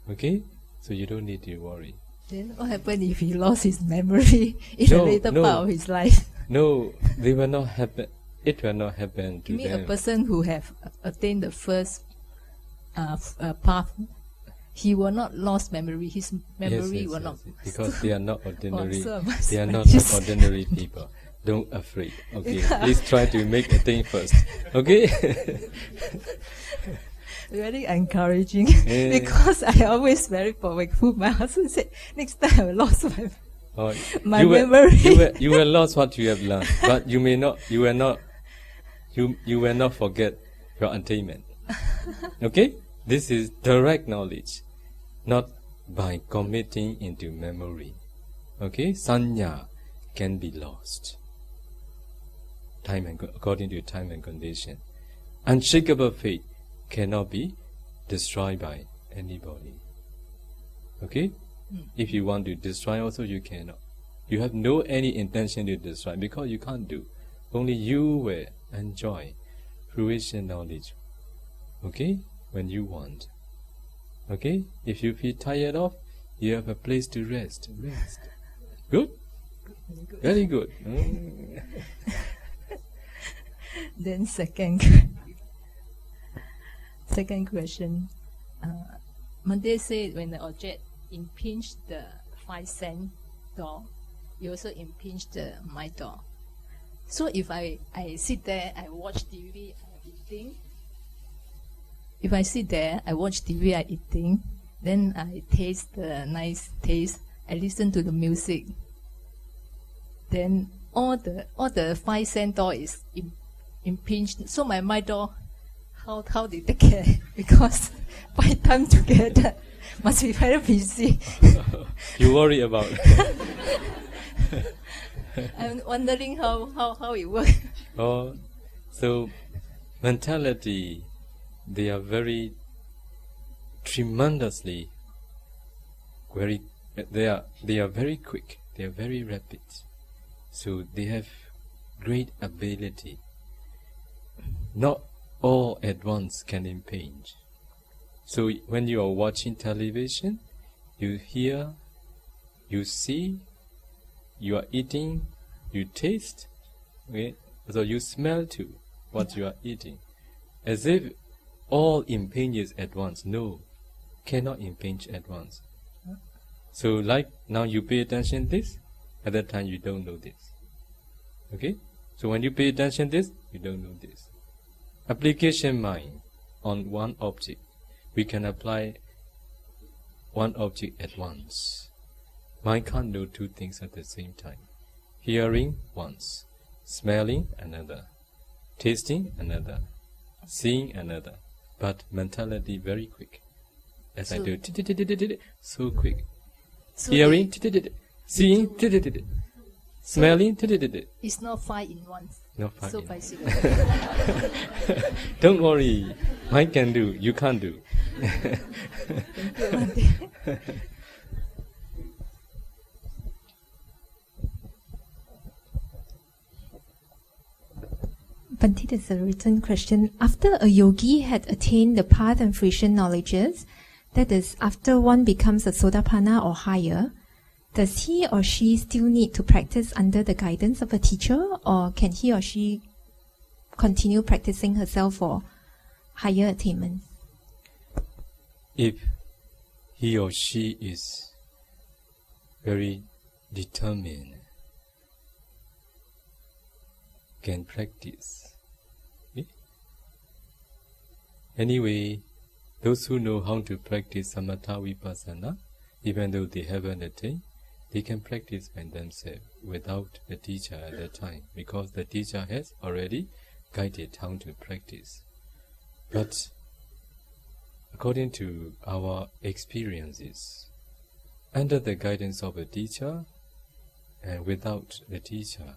Okay? So you don't need to worry. Then what happened if he lost his memory in a later part of his life? No, they will not happen. It will not happen to You mean them. a person who have attained the first path, he will not lost memory. His memory will not. Because they are not ordinary. They are not like ordinary people. Don't afraid. Okay, please try to make a thing first. Okay. Very encouraging because I always very forgetful. My husband said, "Next time I lost my memory." You will lose what you have learned, but you may not. You will not forget your attainment. Okay, this is direct knowledge, not by committing into memory. Okay, sanya can be lost. According to time and condition, unshakable faith cannot be destroyed by anybody. Okay? If you want to destroy also, you cannot. You have no any intention to destroy because you can't do. Only you will enjoy fruition knowledge. Okay? When you want. Okay? If you feel tired of, you have a place to rest. Rest. Good? Very good. Then second question. Monday said when the object impinge the 5 cent door, you also impinge my door. So if I sit there, I watch TV, I'm eating. If I sit there, I watch TV, I eating, then I taste the nice taste, I listen to the music. Then all the 5 cent door is impinged. So my door, how they take care? Because 5 times together must be very busy. You worry about. I'm wondering how it works. Oh, so mentality, they are very tremendously they are very quick. They are very rapid. So they have great ability. Not all at once can impinge. So when you are watching television, you hear, you see, you are eating, you taste, okay? So you smell too what you are eating. As if all impinges at once. No, cannot impinge at once. So like now you pay attention this, at that time you don't know this. Okay? So when you pay attention this, you don't know this. Application mind on one object. We can apply one object at once. Mind can't know 2 things at the same time. Hearing once, smelling another, tasting another, seeing another. But mentality very quick. As I do, so quick. Hearing, seeing, smelling, It's not 5 in 1. not 5 So in. bicycle. Don't worry. Mine can do. You can't do. Thank you, Monday. Bhante, there's a written question. After a yogi had attained the path and fruition knowledges, that is, after one becomes a Sotapanna or higher, does he or she still need to practice under the guidance of a teacher, or can he or she continue practicing herself for higher attainment? If he or she is very determined, can practice. Okay? Anyway, those who know how to practice samatha vipassana, even though they haven't attained, they can practice by themselves without the teacher at that time, because the teacher has already guided how to practice. But according to our experiences, under the guidance of a teacher and without the teacher,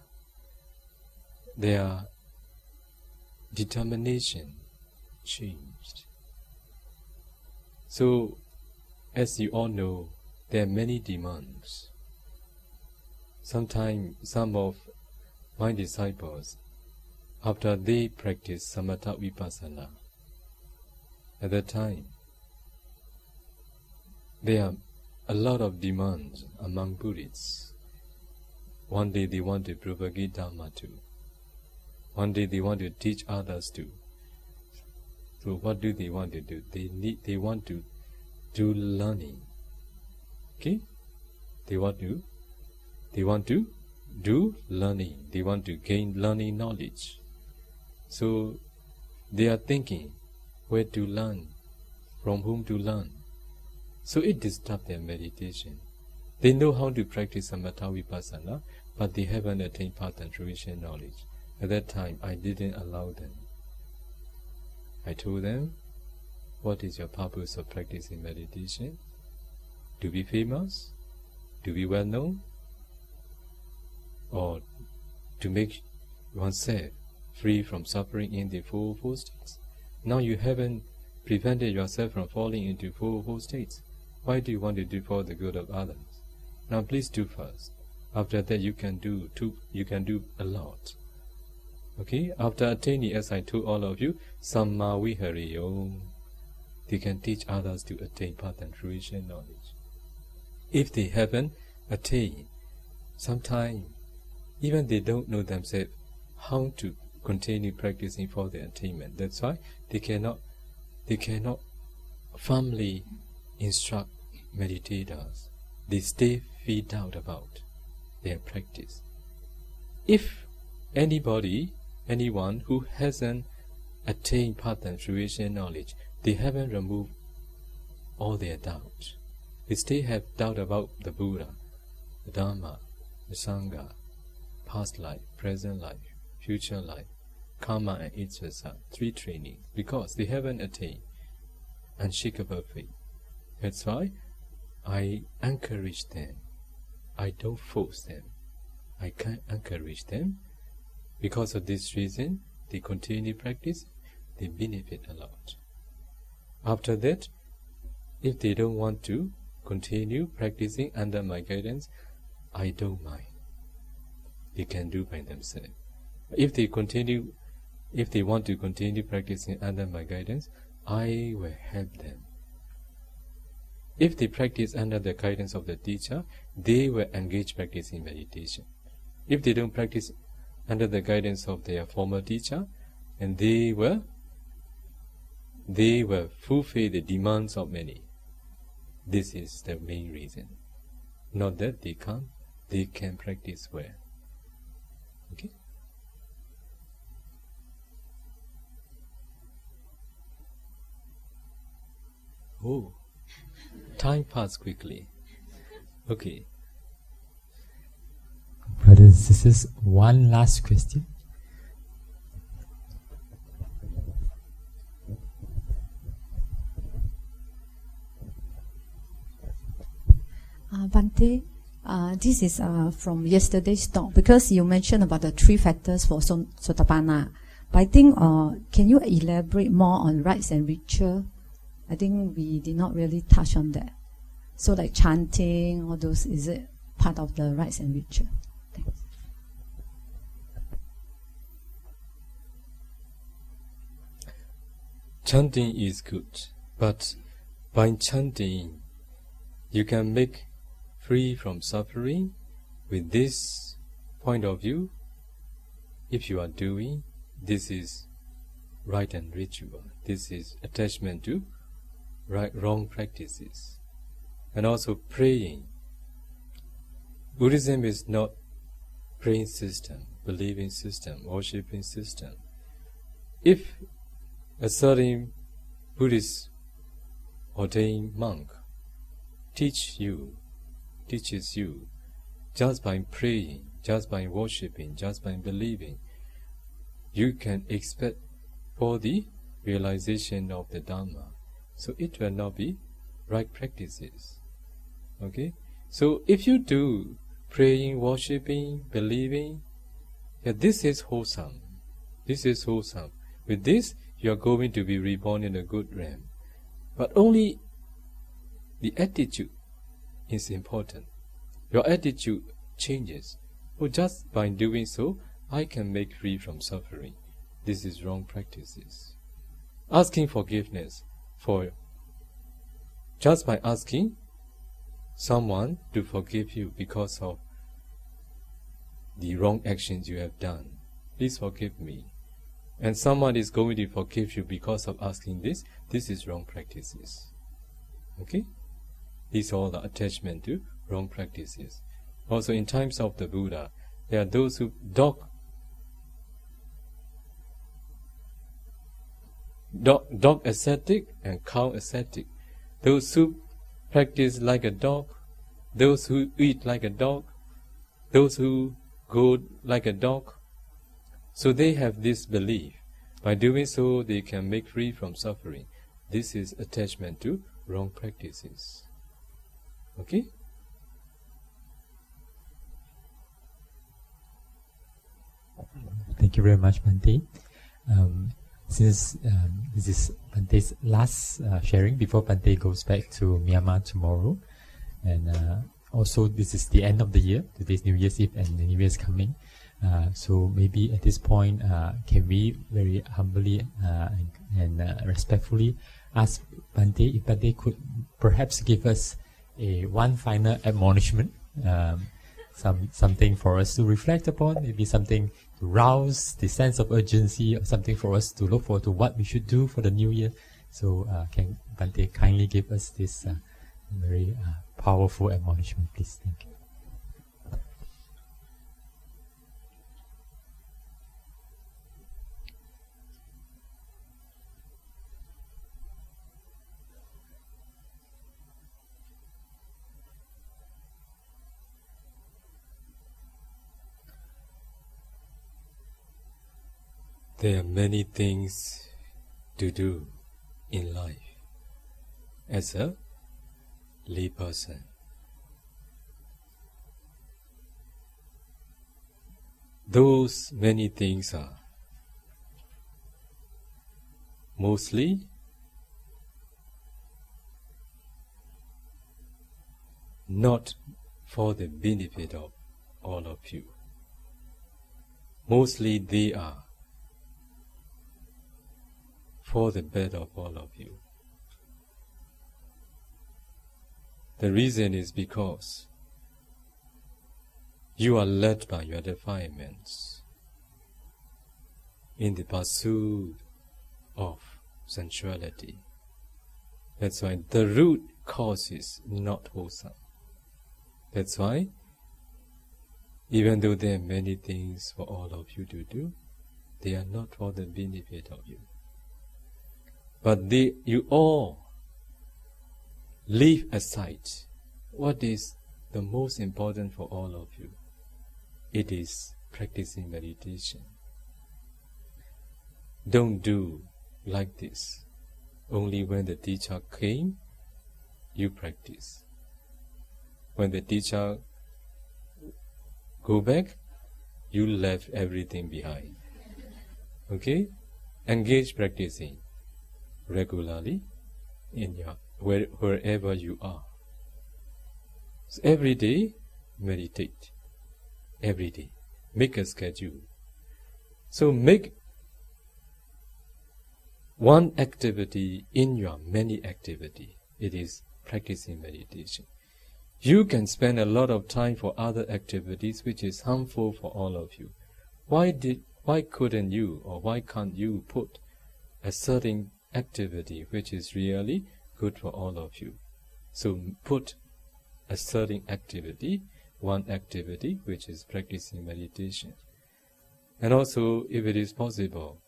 their determination changed. So, as you all know, there are many demands. Sometimes some of my disciples, after they practice samatha vipassana, at that time, there are a lot of demands among Buddhists. One day they want to propagate Dhamma too. One day they want to teach others too. So what do they want to do? They want to do learning. Okay? They want to do learning. They want to gain learning knowledge. So they are thinking where to learn, from whom to learn. So it disturbs their meditation. They know how to practice samatha vipassana, but they haven't attained path and fruition knowledge. At that time, I didn't allow them. I told them, what is your purpose of practicing meditation? To be famous? To be well known? Or to make oneself free from suffering in the four states? Now you haven't prevented yourself from falling into four states. Why do you want to do for the good of others? Now please do first. After that you can do a lot. Okay? After attaining, as I told all of you, Samma Vihariyo, they can teach others to attain path and fruition knowledge. If they haven't attained, sometimes even they don't know themselves how to continue practicing for their attainment. That's why they cannot firmly instruct meditators. They stay feed out about their practice. If anyone who hasn't attained path and fruition knowledge, they haven't removed all their doubts. They still have doubt about the Buddha, the Dhamma, the Sangha, past life, present life, future life, karma and its result, 3 trainings, because they haven't attained unshakable faith. That's why I encourage them. I don't force them. I can encourage them. Because of this reason, they continue practice, they benefit a lot. After that, if they don't want to continue practicing under my guidance, I don't mind. They can do by themselves. If they want to continue practicing under my guidance, I will help them. If they practice under the guidance of the teacher, they will engage practicing meditation. If they don't practice under the guidance of their former teacher, and they will fulfill the demands of many. This is the main reason. Not that they can practice well. Okay? Oh, time passed quickly. Okay. Brothers and sisters, one last question. Bhante, this is from yesterday's talk, because you mentioned about the 3 factors for Sotapanna. But I think, can you elaborate more on rites and ritual? I think we did not really touch on that. So like chanting, all those, is it part of the rites and ritual? Thanks. Chanting is good, but by chanting, you can make free from suffering. With this point of view, if you are doing, this is right and ritual. This is attachment to wrong practices. And also praying. Buddhism is not praying system, believing system, worshipping system. If a certain Buddhist ordained monk teaches you just by praying, just by worshipping, just by believing, you can expect for the realization of the Dhamma. So it will not be right practices. Okay? So if you do praying, worshipping, believing, Yeah, this is wholesome. This is wholesome. With this, you are going to be reborn in a good realm. But only the attitude is important. Your attitude changes. Oh, just by doing so, I can make free from suffering. This is wrong practices. Asking forgiveness for just by asking someone to forgive you because of the wrong actions you have done. Please forgive me. And someone is going to forgive you because of asking this. This is wrong practices. Okay? These all are attachment to wrong practices. Also in times of the Buddha, there are those who dog ascetic and cow ascetic. Those who practice like a dog, those who eat like a dog, those who go like a dog. So they have this belief. By doing so, they can make free from suffering. This is attachment to wrong practices. Okay? Thank you very much, Bhante. Since this is Bhante's last sharing before Bhante goes back to Myanmar tomorrow, and also this is the end of the year. Today's New Year's Eve and the New Year's coming. So maybe at this point, can we very humbly and respectfully ask Bhante if Bhante could perhaps give us one final admonishment, something for us to reflect upon, maybe something to rouse the sense of urgency, or something for us to look forward to what we should do for the new year. So can Bhante kindly give us this very powerful admonishment, please? Thank you. There are many things to do in life as a lay person. Those many things are mostly not for the benefit of all of you. Mostly they are for the bed of all of you. The reason is because you are led by your defilements in the pursuit of sensuality. That's why the root cause is not wholesome. That's why, even though there are many things for all of you to do, they are not for the benefit of you. But you all leave aside what is the most important for all of you. It is practicing meditation. Don't do like this. Only when the teacher came, you practice. When the teacher go back, you left everything behind. Okay? Engage practicing regularly in your wherever you are. So every day meditate. Every day. Make a schedule. So make one activity in your many activity. It is practicing meditation. You can spend a lot of time for other activities which is harmful for all of you. Why couldn't you, or why can't you put a certain activity which is really good for all of you? So put a certain activity, one activity which is practicing meditation. And also, if it is possible,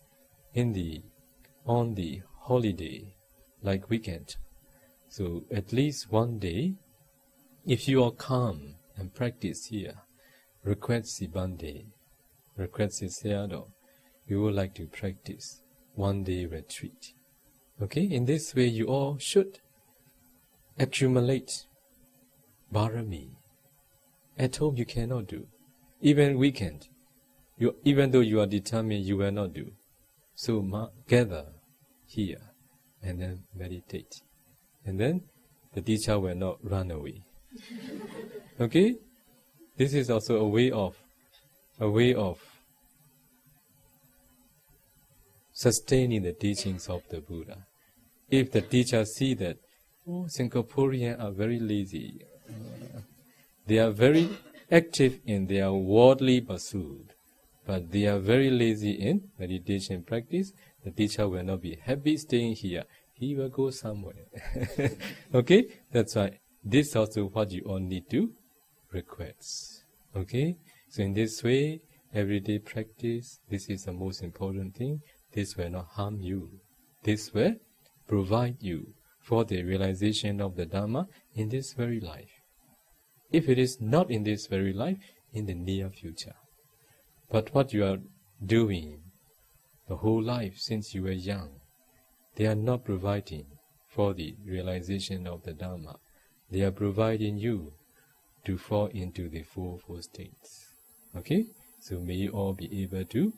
on the holiday, like weekend, so at least one day, if you are calm and practice here, request si Bhante, request si Sayadaw, you would like to practice one day retreat. Okay, in this way you all should accumulate Bharami. At home you cannot do. Even weekend, even though you are determined, you will not do. So gather here and then meditate. And then the teacher will not run away. Okay? This is also a way of sustaining the teachings of the Buddha. If the teacher see that, Singaporeans are very lazy, they are very active in their worldly pursuit, but they are very lazy in meditation practice, the teacher will not be happy staying here. He will go somewhere. Okay? That's why this is also what you all need to request. Okay? So in this way, everyday practice, this is the most important thing. This will not harm you. This will provide you for the realization of the Dhamma in this very life. If it is not in this very life, in the near future. But what you are doing the whole life since you were young, they are not providing for the realization of the Dhamma. They are providing you to fall into the four states. Okay? So may you all be able to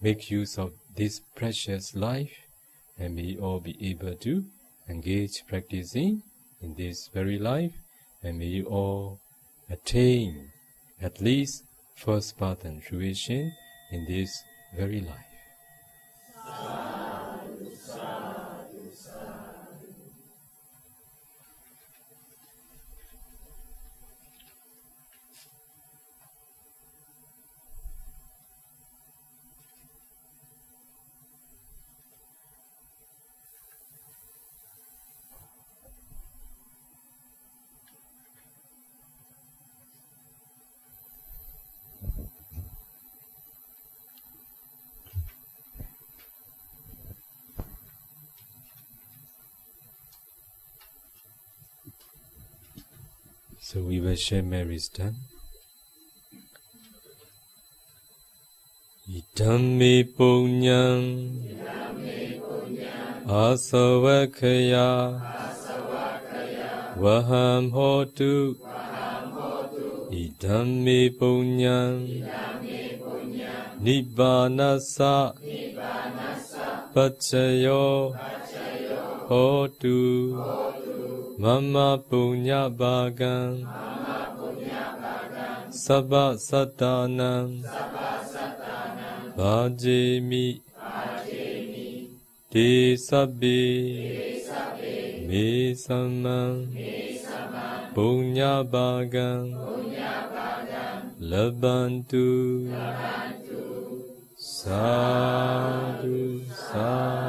make use of this precious life, and may you all be able to engage practicing in this very life, and may you all attain at least first path and fruition in this very life. So we will share Mary's done. Idammi punyam asavakaya vaham hotu. Idammi punyam nibbanasa pacayo hotu. Mama punya bhagam sabba satanam bhajemi te sabbe me samam punya bhagam labantu sadhu sadhu.